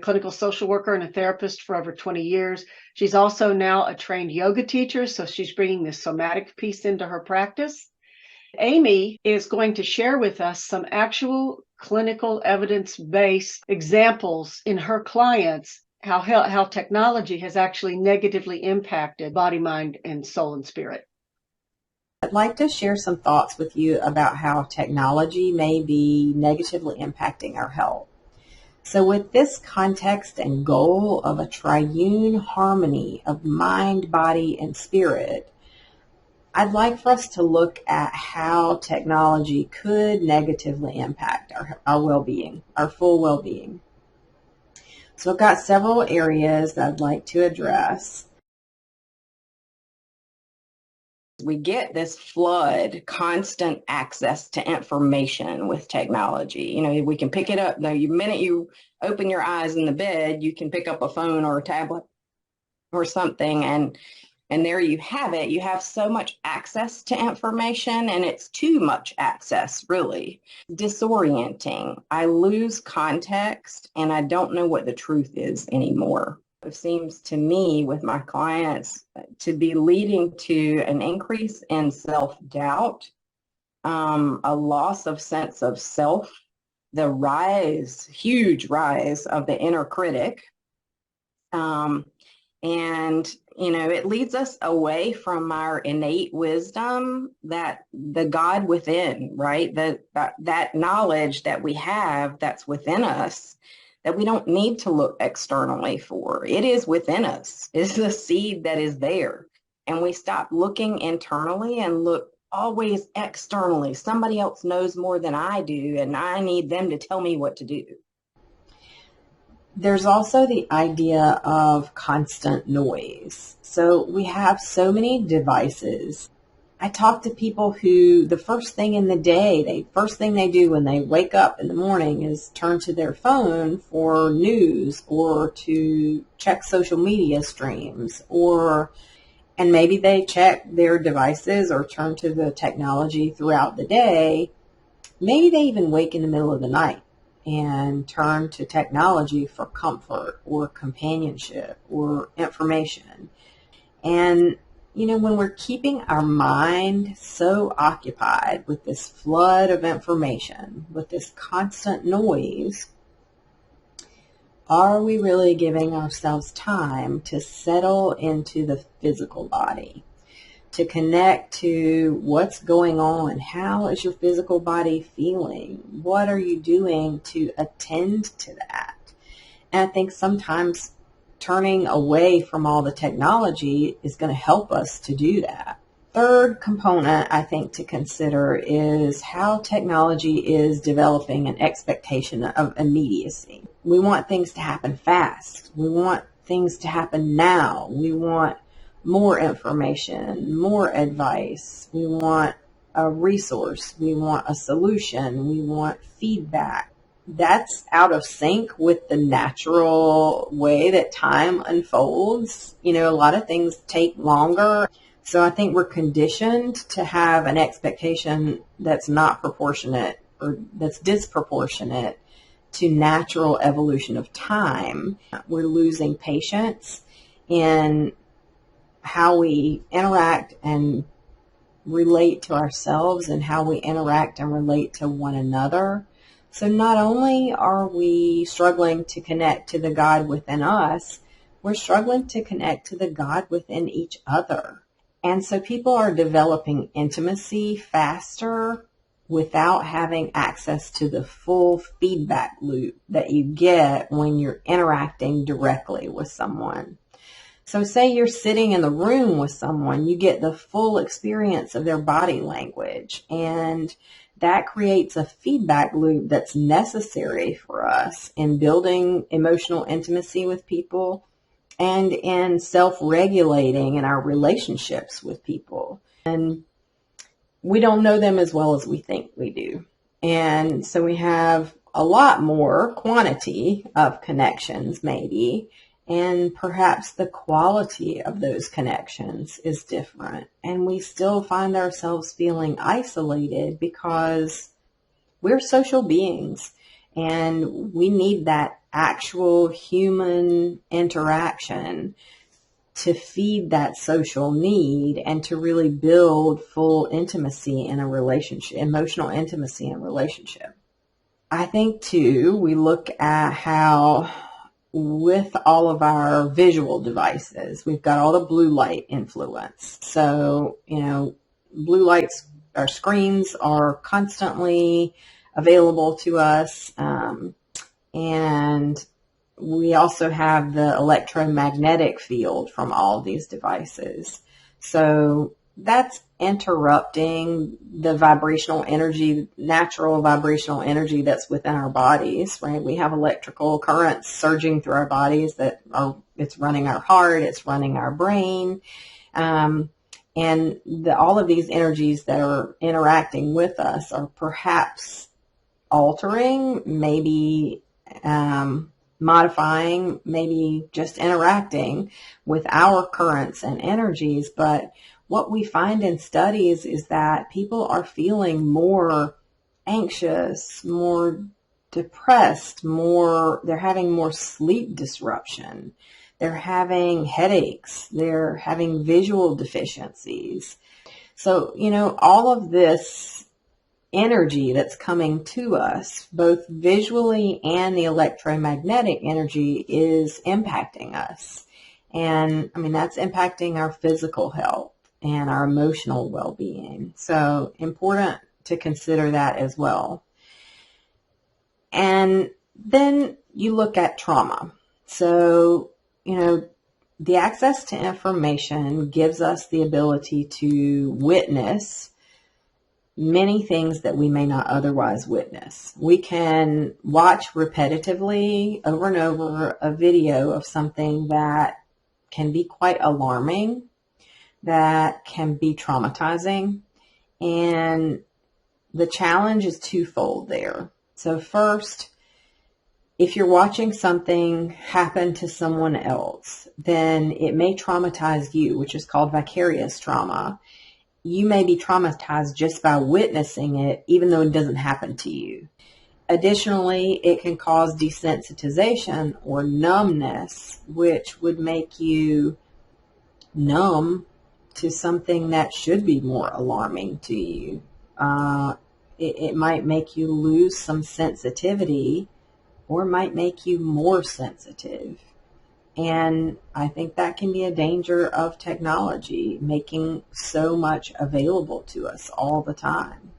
clinical social worker and a therapist for over 20 years. She's also now a trained yoga teacher, so she's bringing this somatic piece into her practice. Amy is going to share with us some actual clinical evidence-based examples in her clients, how technology has actually negatively impacted body, mind, and soul and spirit. I'd like to share some thoughts with you about how technology may be negatively impacting our health. So with this context and goal of a triune harmony of mind, body, and spirit, I'd like for us to look at how technology could negatively impact our well-being, our full well-being. So I've got several areas that I'd like to address. We get this flood, constant access to information with technology. You know, we can pick it up. The minute you open your eyes in the bed, you can pick up a phone or a tablet or something, and there you have it. You have so much access to information, and it's too much access, really. Disorienting. I lose context, and I don't know what the truth is anymore. It seems to me with my clients to be leading to an increase in self-doubt, a loss of sense of self, the rise, huge rise of the inner critic. And, you know, it leads us away from our innate wisdom, that the God within, right? That knowledge that we have that's within us, that we don't need to look externally for. It is within us. It's the seed that is there. And we stop looking internally and look always externally. Somebody else knows more than I do, and I need them to tell me what to do. There's also the idea of constant noise. So we have so many devices. I talk to people who the first thing they do when they wake up in the morning is turn to their phone for news or to check social media streams, and maybe they check their devices or turn to the technology throughout the day. Maybe they even wake in the middle of the night and turn to technology for comfort or companionship or information. And, you know, when we're keeping our mind so occupied with this flood of information, with this constant noise, are we really giving ourselves time to settle into the physical body, to connect to what's going on. How is your physical body feeling? What are you doing to attend to that? And I think sometimes turning away from all the technology is going to help us to do that. Third component I think to consider is how technology is developing an expectation of immediacy. We want things to happen fast. We want things to happen now. We want more information, more advice. We want a resource. We want a solution. We want feedback. That's out of sync with the natural way that time unfolds. You know, a lot of things take longer. So I think we're conditioned to have an expectation that's not proportionate or that's disproportionate to natural evolution of time. We're losing patience in how we interact and relate to ourselves and how we interact and relate to one another. So not only are we struggling to connect to the God within us, we're struggling to connect to the God within each other. And so people are developing intimacy faster without having access to the full feedback loop that you get when you're interacting directly with someone. So say you're sitting in the room with someone, you get the full experience of their body language, and that creates a feedback loop that's necessary for us in building emotional intimacy with people and in self-regulating in our relationships with people. And we don't know them as well as we think we do. And so we have a lot more quantity of connections maybe, and perhaps the quality of those connections is different. And we still find ourselves feeling isolated because we're social beings and we need that actual human interaction to feed that social need and to really build full intimacy in a relationship, emotional intimacy in a relationship. I think too, we look at how with all of our visual devices, we've got all the blue light influence. So, you know, blue lights, our screens are constantly available to us. And we also have the electromagnetic field from all these devices. So that's interrupting the vibrational energy, natural vibrational energy that's within our bodies, right? We have electrical currents surging through our bodies it's running our heart, it's running our brain. And all of these energies that are interacting with us are perhaps altering, maybe modifying, maybe just interacting with our currents and energies. But what we find in studies is that people are feeling more anxious, more depressed, they're having more sleep disruption. They're having headaches. They're having visual deficiencies. So, you know, all of this energy that's coming to us, both visually and the electromagnetic energy, is impacting us. And I mean, that's impacting our physical health and our emotional well-being. So important to consider that as well. And then you look at trauma. So, you know, the access to information gives us the ability to witness many things that we may not otherwise witness. We can watch repetitively over and over a video of something that can be quite alarming, that can be traumatizing. And the challenge is twofold there. So first, if you're watching something happen to someone else, then it may traumatize you, which is called vicarious trauma. You may be traumatized just by witnessing it, even though it doesn't happen to you. Additionally, it can cause desensitization or numbness, which would make you numb to something that should be more alarming to you. It might make you lose some sensitivity, or might make you more sensitive. And I think that can be a danger of technology making so much available to us all the time.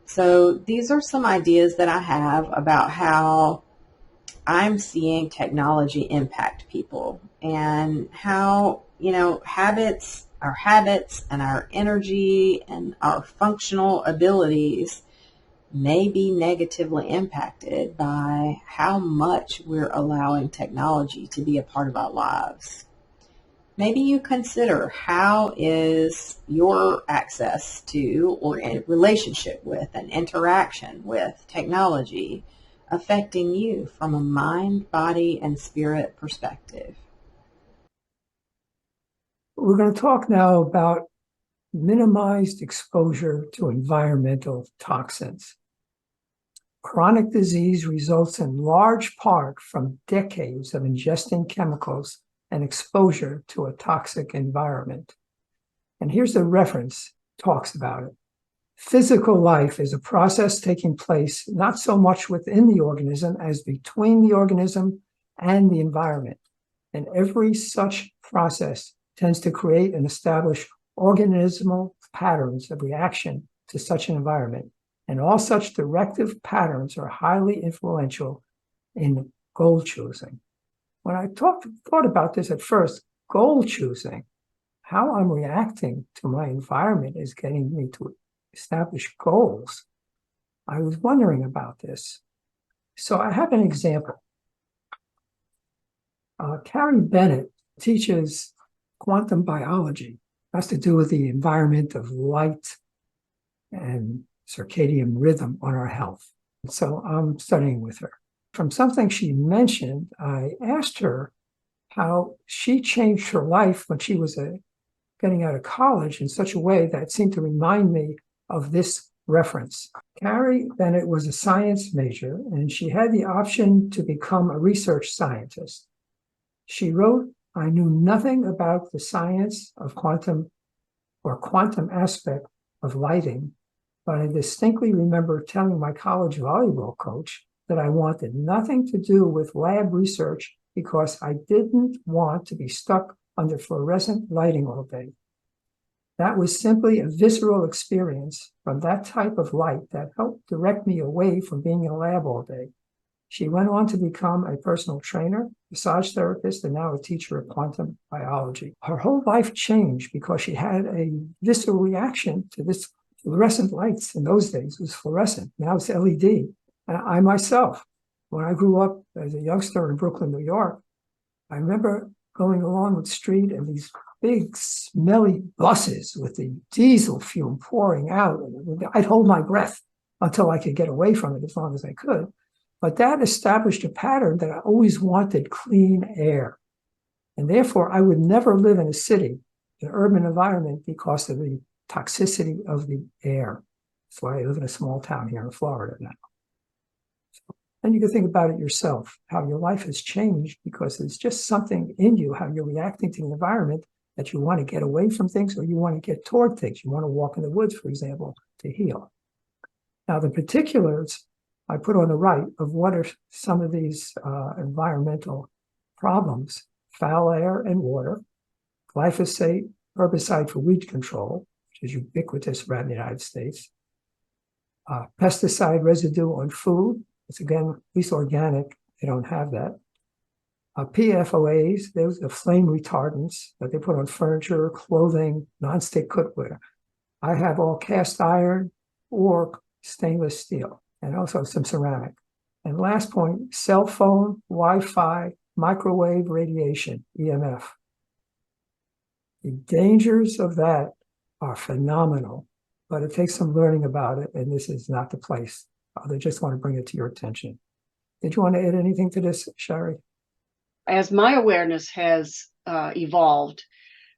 So these are some ideas that I have about how I'm seeing technology impact people and how, our habits and our energy and our functional abilities may be negatively impacted by how much we're allowing technology to be a part of our lives. Maybe you consider, how is your access to or in relationship with and interaction with technology affecting you from a mind, body, and spirit perspective? We're going to talk now about minimized exposure to environmental toxins. Chronic disease results in large part from decades of ingesting chemicals and exposure to a toxic environment. And here's the reference, talks about it. Physical life is a process taking place not so much within the organism as between the organism and the environment. And every such process tends to create and establish organismal patterns of reaction to such an environment. And all such directive patterns are highly influential in goal choosing. When I thought about this at first, goal choosing, how I'm reacting to my environment is getting me to establish goals. I was wondering about this. So I have an example. Carrie Bennett teaches quantum biology. It has to do with the environment of light and circadian rhythm on our health. So I'm studying with her. From something she mentioned, I asked her how she changed her life when she was getting out of college in such a way that seemed to remind me of this reference. Carrie Bennett was a science major, and she had the option to become a research scientist. She wrote, "I knew nothing about the science of quantum aspect of lighting, but I distinctly remember telling my college volleyball coach that I wanted nothing to do with lab research because I didn't want to be stuck under fluorescent lighting all day. That was simply a visceral experience from that type of light that helped direct me away from being in a lab all day." She went on to become a personal trainer, massage therapist, and now a teacher of quantum biology. Her whole life changed because she had a visceral reaction to this fluorescent lights. In those days, it was fluorescent. Now it's LED. And I myself, when I grew up as a youngster in Brooklyn, New York, I remember going along the street and these big smelly buses with the diesel fume pouring out. I'd hold my breath until I could get away from it as long as I could. But that established a pattern that I always wanted clean air. And therefore, I would never live in a city, an urban environment, because of the toxicity of the air. That's why I live in a small town here in Florida now. And you can think about it yourself, how your life has changed because there's just something in you, how you're reacting to the environment, that you want to get away from things or you want to get toward things. You want to walk in the woods, for example, to heal. Now, the particulars I put on the right of what are some of these environmental problems: foul air and water, glyphosate, herbicide for weed control, which is ubiquitous around the United States, pesticide residue on food. It's again, at least organic, they don't have that. PFOAs, those are flame retardants that they put on furniture, clothing, nonstick cookware. I have all cast iron or stainless steel, and also some ceramic. And last point, cell phone, Wi-Fi, microwave radiation, EMF. The dangers of that are phenomenal, but it takes some learning about it, and this is not the place. I just want to bring it to your attention. Did you want to add anything to this, Sherri? As my awareness has evolved,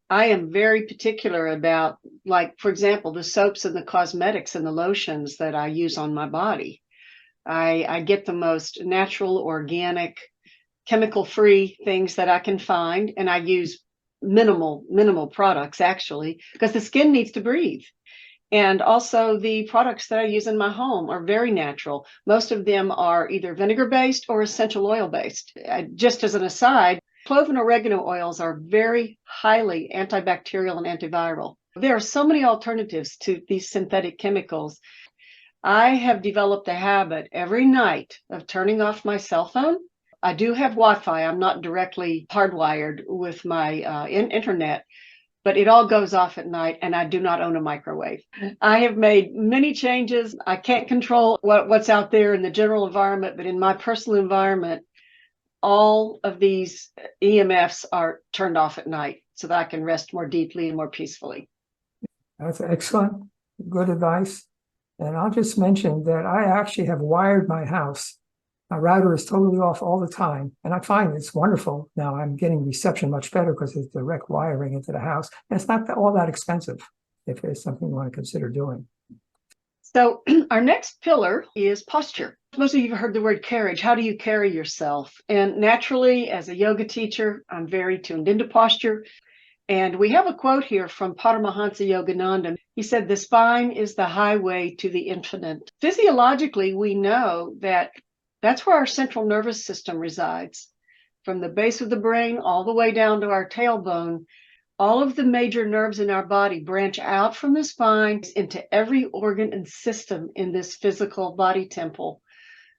I am very particular about, like, for example, the soaps and the cosmetics and the lotions that I use on my body. I get the most natural, organic, chemical-free things that I can find, and I use minimal products, actually, because the skin needs to breathe. And also the products that I use in my home are very natural. Most of them are either vinegar-based or essential oil-based. Just as an aside, clove and oregano oils are very highly antibacterial and antiviral. There are so many alternatives to these synthetic chemicals. I have developed a habit every night of turning off my cell phone. I do have Wi-Fi. I'm not directly hardwired with my internet, but it all goes off at night, and I do not own a microwave. I have made many changes. I can't control what's out there in the general environment, but in my personal environment, all of these EMFs are turned off at night so that I can rest more deeply and more peacefully. That's excellent, good advice. And I'll just mention that I actually have wired my house. My router is totally off all the time, and I find it's wonderful. Now I'm getting reception much better because it's direct wiring into the house. And it's not all that expensive if it's something you want to consider doing. So our next pillar is posture. Most of you have heard the word carriage. How do you carry yourself? And naturally, as a yoga teacher, I'm very tuned into posture. And we have a quote here from Paramahansa Yogananda. He said, "The spine is the highway to the infinite." Physiologically, we know that that's where our central nervous system resides. From the base of the brain all the way down to our tailbone, all of the major nerves in our body branch out from the spine into every organ and system in this physical body temple.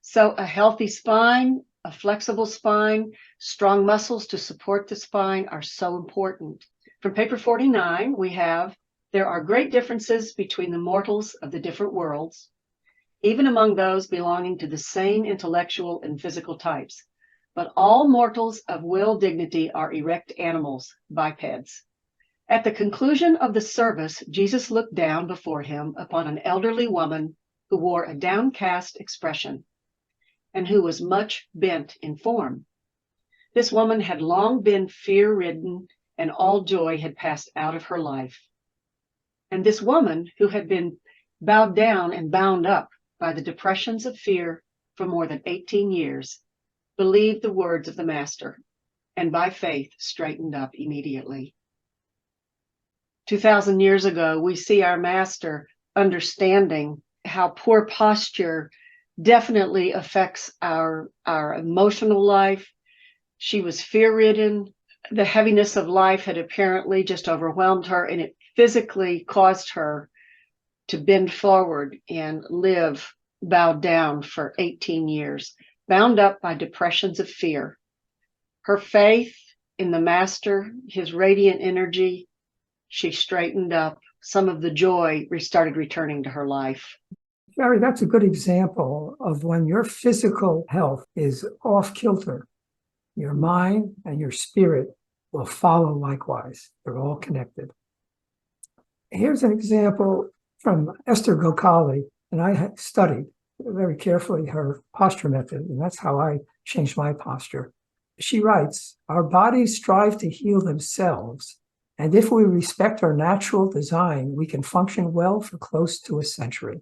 So a healthy spine, a flexible spine, strong muscles to support the spine are so important. From paper 49, we have, "There are great differences between the mortals of the different worlds, even among those belonging to the same intellectual and physical types. But all mortals of will dignity are erect animals, bipeds." At the conclusion of the service, Jesus looked down before him upon an elderly woman who wore a downcast expression and who was much bent in form. This woman had long been fear-ridden, and all joy had passed out of her life. And this woman, who had been bowed down and bound up by the depressions of fear for more than 18 years, believed the words of the Master, and by faith straightened up immediately. 2,000 years ago, we see our Master understanding how poor posture definitely affects our emotional life. She was fear-ridden. The heaviness of life had apparently just overwhelmed her, and it physically caused her to bend forward and live bowed down for 18 years, bound up by depressions of fear. Her faith in the Master, his radiant energy, she straightened up. Some of the joy started returning to her life. Sherri, that's a good example of when your physical health is off kilter. Your mind and your spirit will follow likewise. They're all connected. Here's an example from Esther Gokali, and I studied very carefully her posture method, and that's how I changed my posture. She writes, "Our bodies strive to heal themselves, and if we respect our natural design, we can function well for close to a century."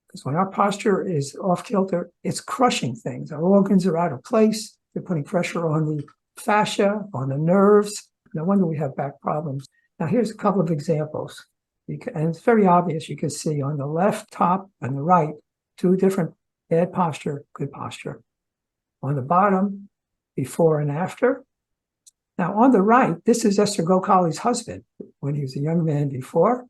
Because when our posture is off kilter, it's crushing things. Our organs are out of place. They're putting pressure on the fascia, on the nerves. No wonder we have back problems. Now, here's a couple of examples. And it's very obvious. You can see on the left top and the right, two different bad posture, good posture. On the bottom, before and after. Now, on the right, this is Esther Gokali's husband when he was a young man before.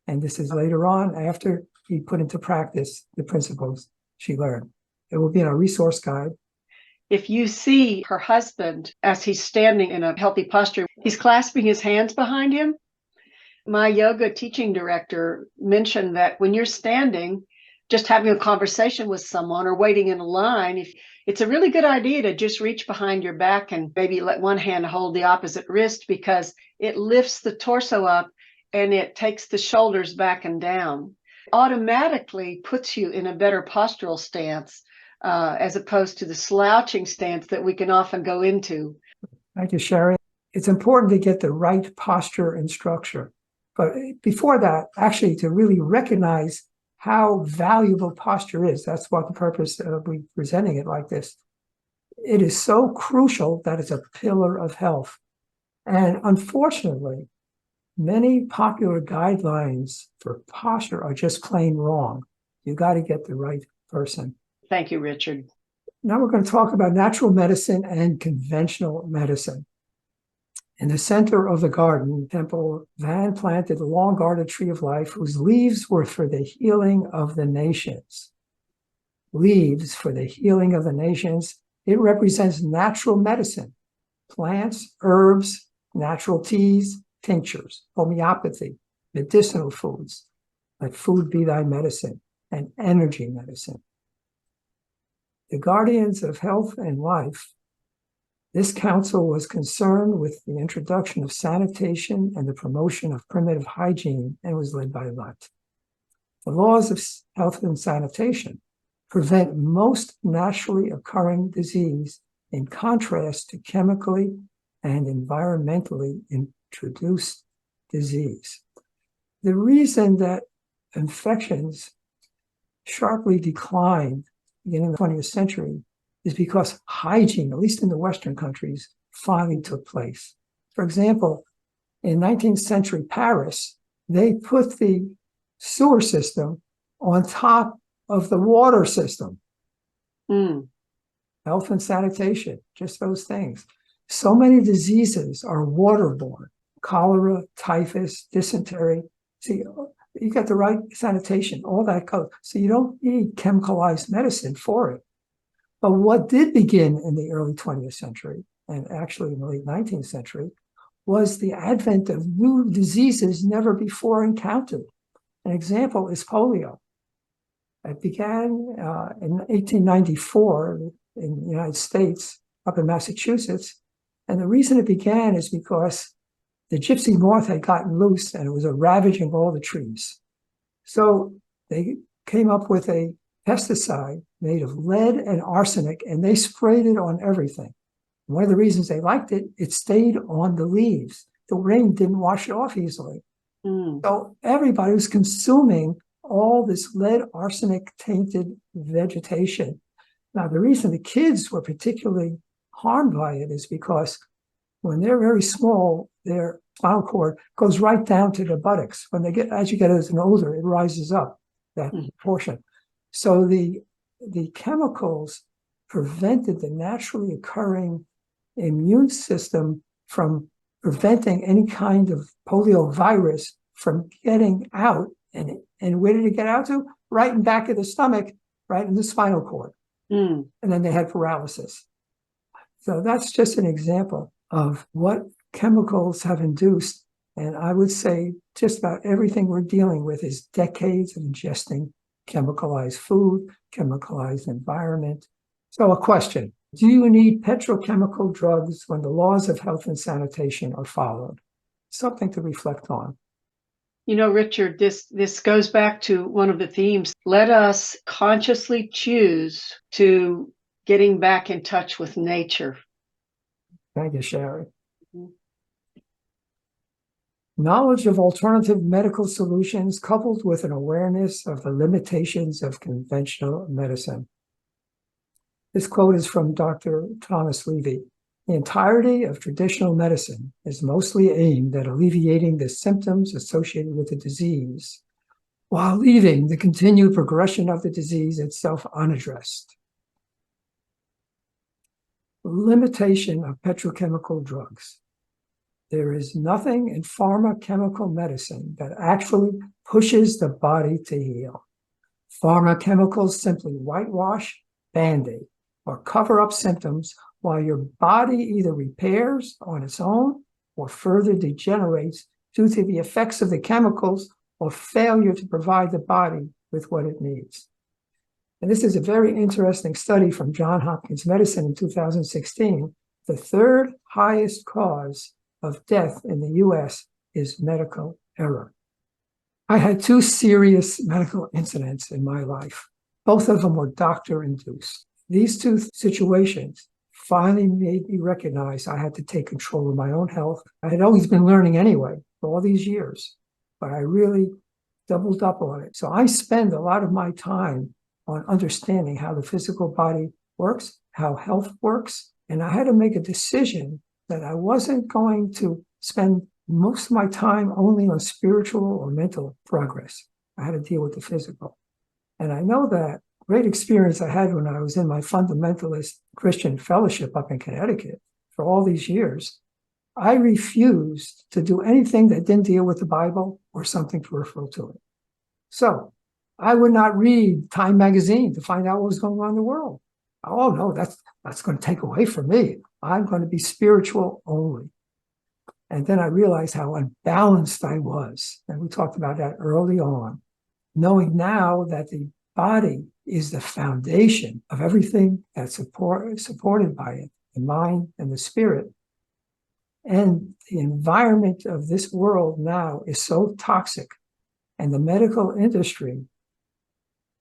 And this is later on after he put into practice the principles she learned. It will be in our resource guide. If you see her husband as he's standing in a healthy posture, he's clasping his hands behind him. My yoga teaching director mentioned that when you're standing, just having a conversation with someone or waiting in a line, it's a really good idea to just reach behind your back and maybe let one hand hold the opposite wrist, because it lifts the torso up and it takes the shoulders back and down. Automatically puts you in a better postural stance as opposed to the slouching stance that we can often go into. Thank you, Sherri. It's important to get the right posture and structure. But before that, actually, to really recognize how valuable posture is, that's what the purpose of presenting it like this. It is so crucial that it's a pillar of health. And unfortunately, Many popular guidelines for posture are just plain wrong. You got to get the right person. Thank you, Richard. Now we're going to talk about natural medicine and conventional medicine. In the center of the garden, Temple Van planted a long-guarded tree of life whose leaves were for the healing of the nations. Leaves for the healing of the nations. It represents natural medicine, plants, herbs, natural teas, tinctures, homeopathy, medicinal foods, let food be thy medicine, and energy medicine. The guardians of health and life, this council was concerned with the introduction of sanitation and the promotion of primitive hygiene and was led by Lot. The laws of health and sanitation prevent most naturally occurring disease in contrast to chemically and environmentally introduced disease. The reason that infections sharply declined beginning of the 20th century is because hygiene, at least in the Western countries, finally took place. For example, in 19th century Paris, they put the sewer system on top of the water system. Health and sanitation, just those things. So many diseases are waterborne: cholera, typhus, dysentery. See, you got the right sanitation, all that goes. So you don't need chemicalized medicine for it. But what did begin in the early 20th century, and actually in the late 19th century, was the advent of new diseases never before encountered. An example is polio. It began in 1894 in the United States, up in Massachusetts. And the reason it began is because the gypsy moth had gotten loose and it was ravaging all the trees. So they came up with a pesticide made of lead and arsenic, and they sprayed it on everything. One of the reasons they liked it, it stayed on the leaves. The rain didn't wash it off easily. So everybody was consuming all this lead arsenic tainted vegetation. Now, the reason the kids were particularly harmed by it is because when they're very small, their spinal cord goes right down to the buttocks. When they get, as you get as an older, it rises up, that portion. So the chemicals prevented the naturally occurring immune system from preventing any kind of polio virus from getting out. And where did it get out to? Right in back of the stomach, right in the spinal cord. And then they had paralysis. So that's just an example of what chemicals have induced. And I would say just about everything we're dealing with is decades of ingesting chemicalized food, chemicalized environment. So a question: do you need petrochemical drugs when the laws of health and sanitation are followed? Something to reflect on. You know, Richard, this goes back to one of the themes. Let us consciously choose to getting back in touch with nature. Thank you, Sherri. Knowledge of alternative medical solutions coupled with an awareness of the limitations of conventional medicine. This quote is from Dr. Thomas Levy. The entirety of traditional medicine is mostly aimed at alleviating the symptoms associated with the disease, while leaving the continued progression of the disease itself unaddressed. Limitation of petrochemical drugs. There is nothing in pharmaceutical medicine that actually pushes the body to heal. Pharmaceuticals simply whitewash, band-aid, or cover up symptoms while your body either repairs on its own or further degenerates due to the effects of the chemicals or failure to provide the body with what it needs. And this is a very interesting study from Johns Hopkins Medicine in 2016. The third highest cause of death in the US is medical error. I had two serious medical incidents in my life. Both of them were doctor-induced. These two situations finally made me recognize I had to take control of my own health. I had always been learning anyway for all these years, but I really doubled up on it. So I spend a lot of my time on understanding how the physical body works, how health works, and I had to make a decision that I wasn't going to spend most of my time only on spiritual or mental progress. I had to deal with the physical. And I know that great experience I had when I was in my fundamentalist Christian fellowship up in Connecticut for all these years. I refused to do anything that didn't deal with the Bible or something peripheral to it. So I would not read Time magazine to find out what was going on in the world. Oh no, that's going to take away from me. I'm going to be spiritual only. And then I realized how unbalanced I was. And we talked about that early on, knowing now that the body is the foundation of everything that's supported by it, the mind and the spirit. And the environment of this world now is so toxic. And the medical industry,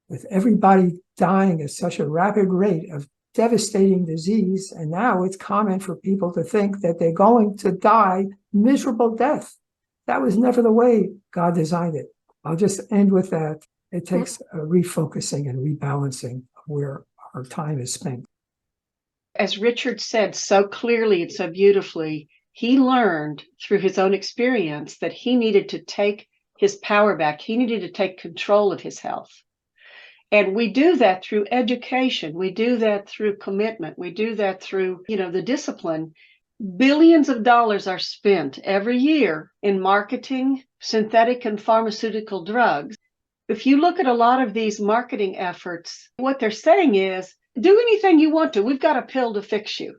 with everybody dying at such a rapid rate of devastating disease, and now it's common for people to think that they're going to die miserable death. That was never the way God designed it. I'll just end with that. It takes a refocusing and rebalancing of where our time is spent. As Richard said so clearly and so beautifully, he learned through his own experience that he needed to take his power back. He needed to take control of his health. And we do that through education. We do that through commitment. We do that through, the discipline. Billions of dollars are spent every year in marketing synthetic and pharmaceutical drugs. If you look at a lot of these marketing efforts, what they're saying is, do anything you want to. We've got a pill to fix you.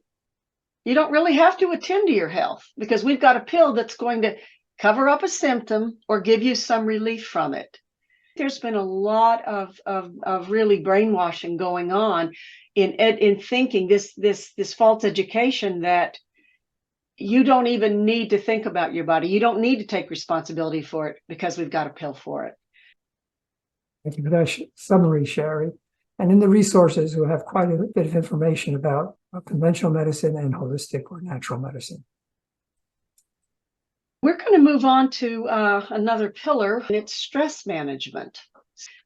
You don't really have to attend to your health because we've got a pill that's going to cover up a symptom or give you some relief from it. There's been a lot of really brainwashing going on in thinking this false education that you don't even need to think about your body. You don't need to take responsibility for it because we've got a pill for it. Thank you for that summary, Sherri. And in the resources, we have quite a bit of information about conventional medicine and holistic or natural medicine. We're going to move on to another pillar, and it's stress management.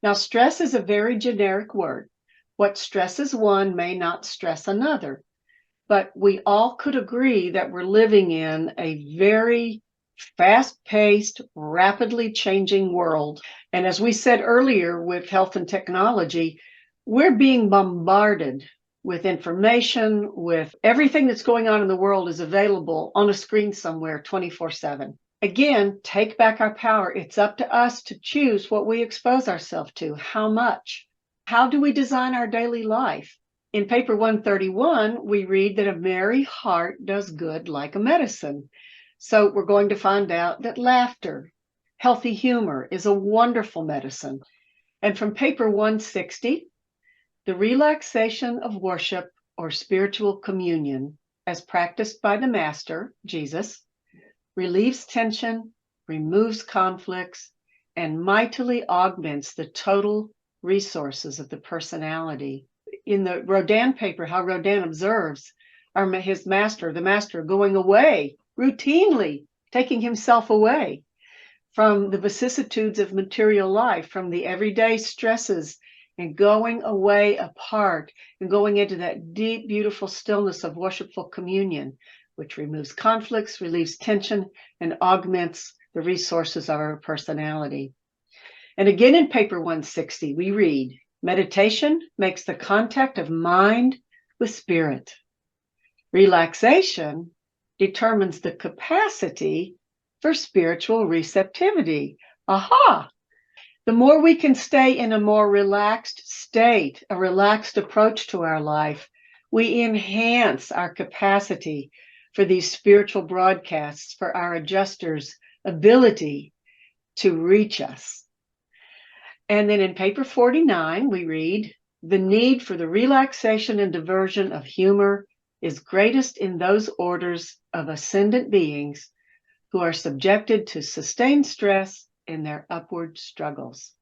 Now, stress is a very generic word. What stresses one may not stress another. But we all could agree that we're living in a very fast-paced, rapidly changing world. And as we said earlier with health and technology, we're being bombarded with information, with everything that's going on in the world is available on a screen somewhere 24/7. Again, take back our power. It's up to us to choose what we expose ourselves to, how much. How do we design our daily life? In paper 131, we read that a merry heart does good like a medicine. So we're going to find out that laughter, healthy humor is a wonderful medicine. And from paper 160, the relaxation of worship or spiritual communion as practiced by the Master, Jesus, relieves tension, removes conflicts, and mightily augments the total resources of the personality. In the Rosen paper, how Rosen observes his master, the master, going away, routinely taking himself away from the vicissitudes of material life, from the everyday stresses, and going away apart and going into that deep, beautiful stillness of worshipful communion, which removes conflicts, relieves tension, and augments the resources of our personality. And again in paper 160, we read, meditation makes the contact of mind with spirit. Relaxation determines the capacity for spiritual receptivity. Aha! The more we can stay in a more relaxed state, a relaxed approach to our life, we enhance our capacity for these spiritual broadcasts, for our adjusters' ability to reach us. And then in paper 49, we read, the need for the relaxation and diversion of humor is greatest in those orders of ascendant beings who are subjected to sustained stress in their upward struggles.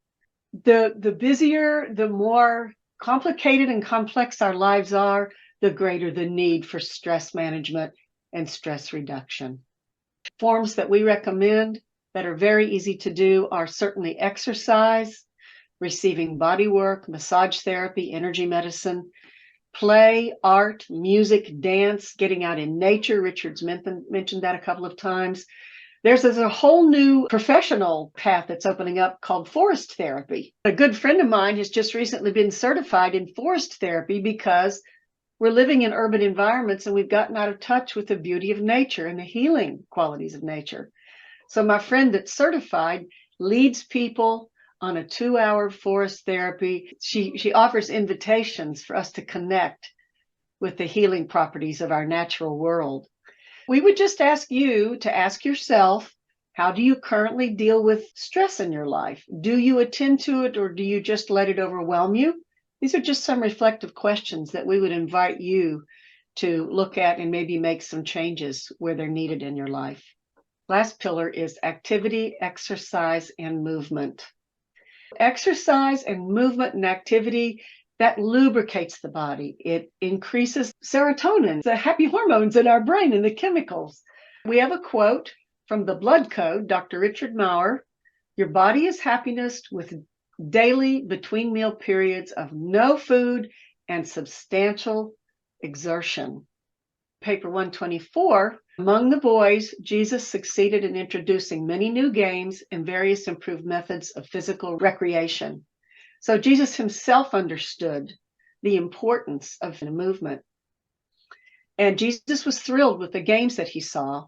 The busier, the more complicated and complex our lives are, the greater the need for stress management and stress reduction. Forms that we recommend that are very easy to do are certainly exercise, receiving body work, massage therapy, energy medicine, play, art, music, dance, getting out in nature. Richard's mentioned that a couple of times. There's a whole new professional path that's opening up called forest therapy. A good friend of mine has just recently been certified in forest therapy because we're living in urban environments and we've gotten out of touch with the beauty of nature and the healing qualities of nature. So my friend that's certified leads people on a 2-hour forest therapy. She offers invitations for us to connect with the healing properties of our natural world. We would just ask you to ask yourself, how do you currently deal with stress in your life? Do you attend to it or do you just let it overwhelm you? These are just some reflective questions that we would invite you to look at and maybe make some changes where they're needed in your life. Last pillar is activity, exercise, and movement. Exercise and movement and activity, that lubricates the body. It increases serotonin, the happy hormones in our brain and the chemicals. We have a quote from the Blood Code, Dr. Richard Maurer: "Your body is happiness with daily between meal periods of no food and substantial exertion." Paper 124, among the boys, Jesus succeeded in introducing many new games and various improved methods of physical recreation. So Jesus himself understood the importance of movement. And Jesus was thrilled with the games that he saw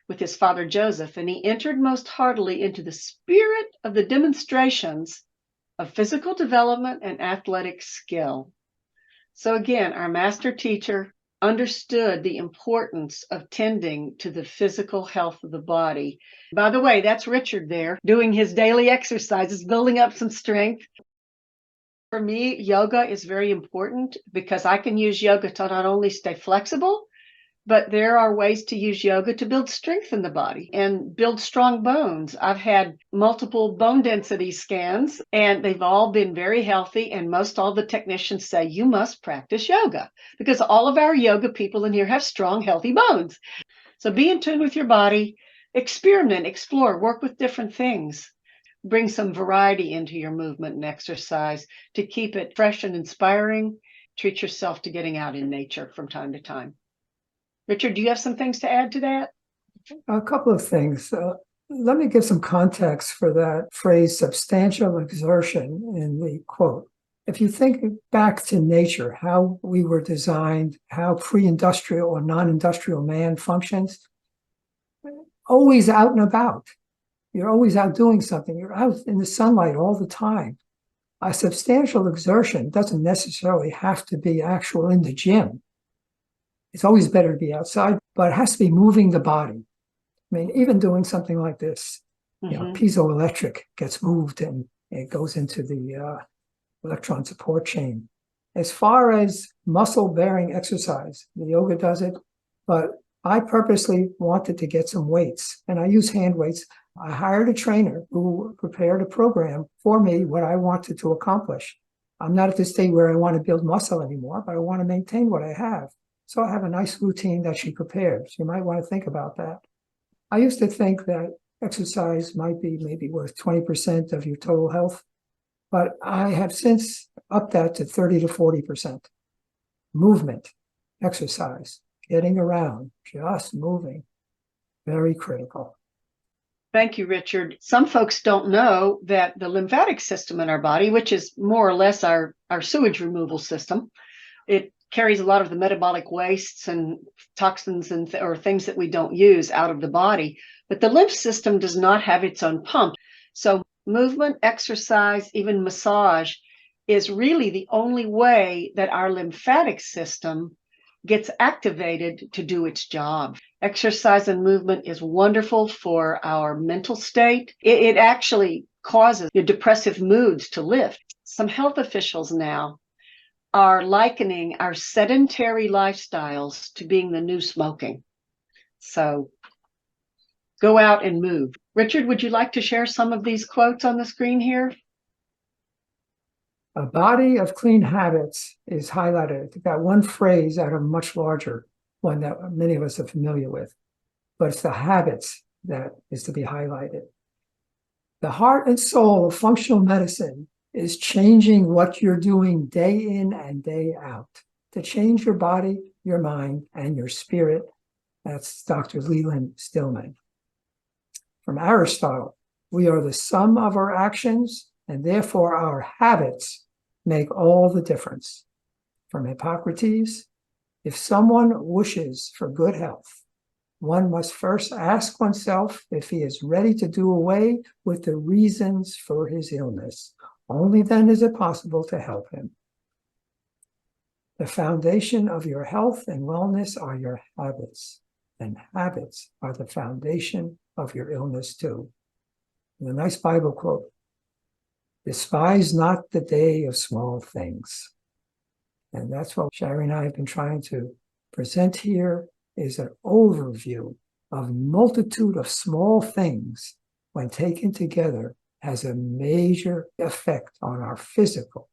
with his father Joseph, and he entered most heartily into the spirit of the demonstrations of physical development and athletic skill. So again, our master teacher understood the importance of tending to the physical health of the body. By the way, that's Richard there doing his daily exercises, building up some strength. For me, yoga is very important because I can use yoga to not only stay flexible, but there are ways to use yoga to build strength in the body and build strong bones. I've had multiple bone density scans and they've all been very healthy. And most all the technicians say you must practice yoga because all of our yoga people in here have strong, healthy bones. So be in tune with your body, experiment, explore, work with different things. Bring some variety into your movement and exercise to keep it fresh and inspiring. Treat yourself to getting out in nature from time to time. Richard, do you have some things to add to that? A couple of things. Let me give some context for that phrase, substantial exertion, in the quote. If you think back to nature, how we were designed, how pre-industrial or non-industrial man functions, always out and about. You're always out doing something. You're out in the sunlight all the time. A substantial exertion doesn't necessarily have to be actual in the gym. It's always better to be outside, but it has to be moving the body. I mean, even doing something like this, piezoelectric gets moved and it goes into the electron support chain. As far as muscle-bearing exercise, the yoga does it, but I purposely wanted to get some weights, and I use hand weights. I hired a trainer who prepared a program for me, what I wanted to accomplish. I'm not at the state where I want to build muscle anymore, but I want to maintain what I have. So I have a nice routine that she prepared. So you might want to think about that. I used to think that exercise might be maybe worth 20% of your total health, but I have since upped that to 30 to 40%. Movement, exercise, getting around, just moving, very critical. Thank you, Richard. Some folks don't know that the lymphatic system in our body, which is more or less our sewage removal system, it carries a lot of the metabolic wastes and toxins and or things that we don't use out of the body. But the lymph system does not have its own pump. So movement, exercise, even massage is really the only way that our lymphatic system gets activated to do its job. Exercise and movement is wonderful for our mental state. It actually causes your depressive moods to lift. Some health officials now are likening our sedentary lifestyles to being the new smoking. So go out and move. Richard, would you like to share some of these quotes on the screen here? A body of clean habits is highlighted. I've got one phrase out of a much larger one that many of us are familiar with, but it's the habits that is to be highlighted. The heart and soul of functional medicine is changing what you're doing day in and day out to change your body, your mind, and your spirit. That's Dr. Leland Stillman. From Aristotle, we are the sum of our actions, and therefore our habits make all the difference. From Hippocrates, if someone wishes for good health, one must first ask oneself if he is ready to do away with the reasons for his illness. Only then is it possible to help him. The foundation of your health and wellness are your habits, and habits are the foundation of your illness too. And a nice Bible quote: despise not the day of small things. And that's what Sherri and I have been trying to present here, is an overview of a multitude of small things, when taken together, has a major effect on our physical,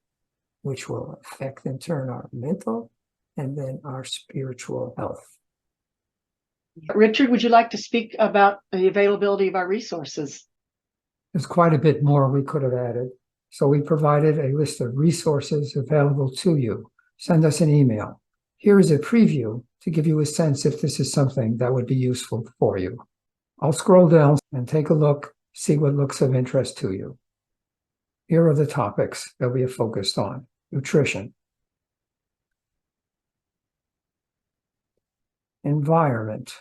which will affect in turn our mental and then our spiritual health. Richard, would you like to speak about the availability of our resources? There's quite a bit more we could have added. So we provided a list of resources available to you. Send us an email. Here is a preview to give you a sense if this is something that would be useful for you. I'll scroll down and take a look, see what looks of interest to you. Here are the topics that we have focused on: nutrition, environment,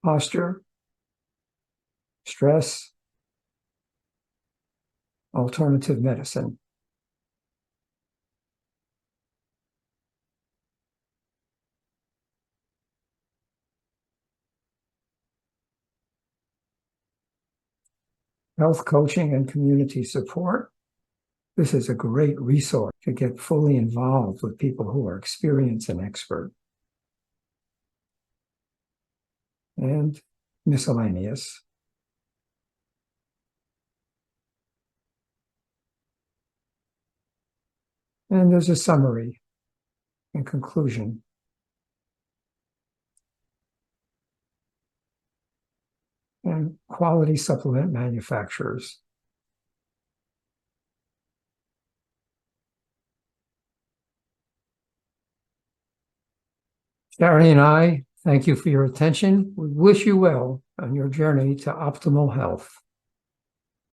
posture, stress, alternative medicine. Health coaching and community support. This is a great resource to get fully involved with people who are experienced and expert. And miscellaneous. And there's a summary and conclusion. And quality supplement manufacturers. Sherri and I thank you for your attention. We wish you well on your journey to optimal health.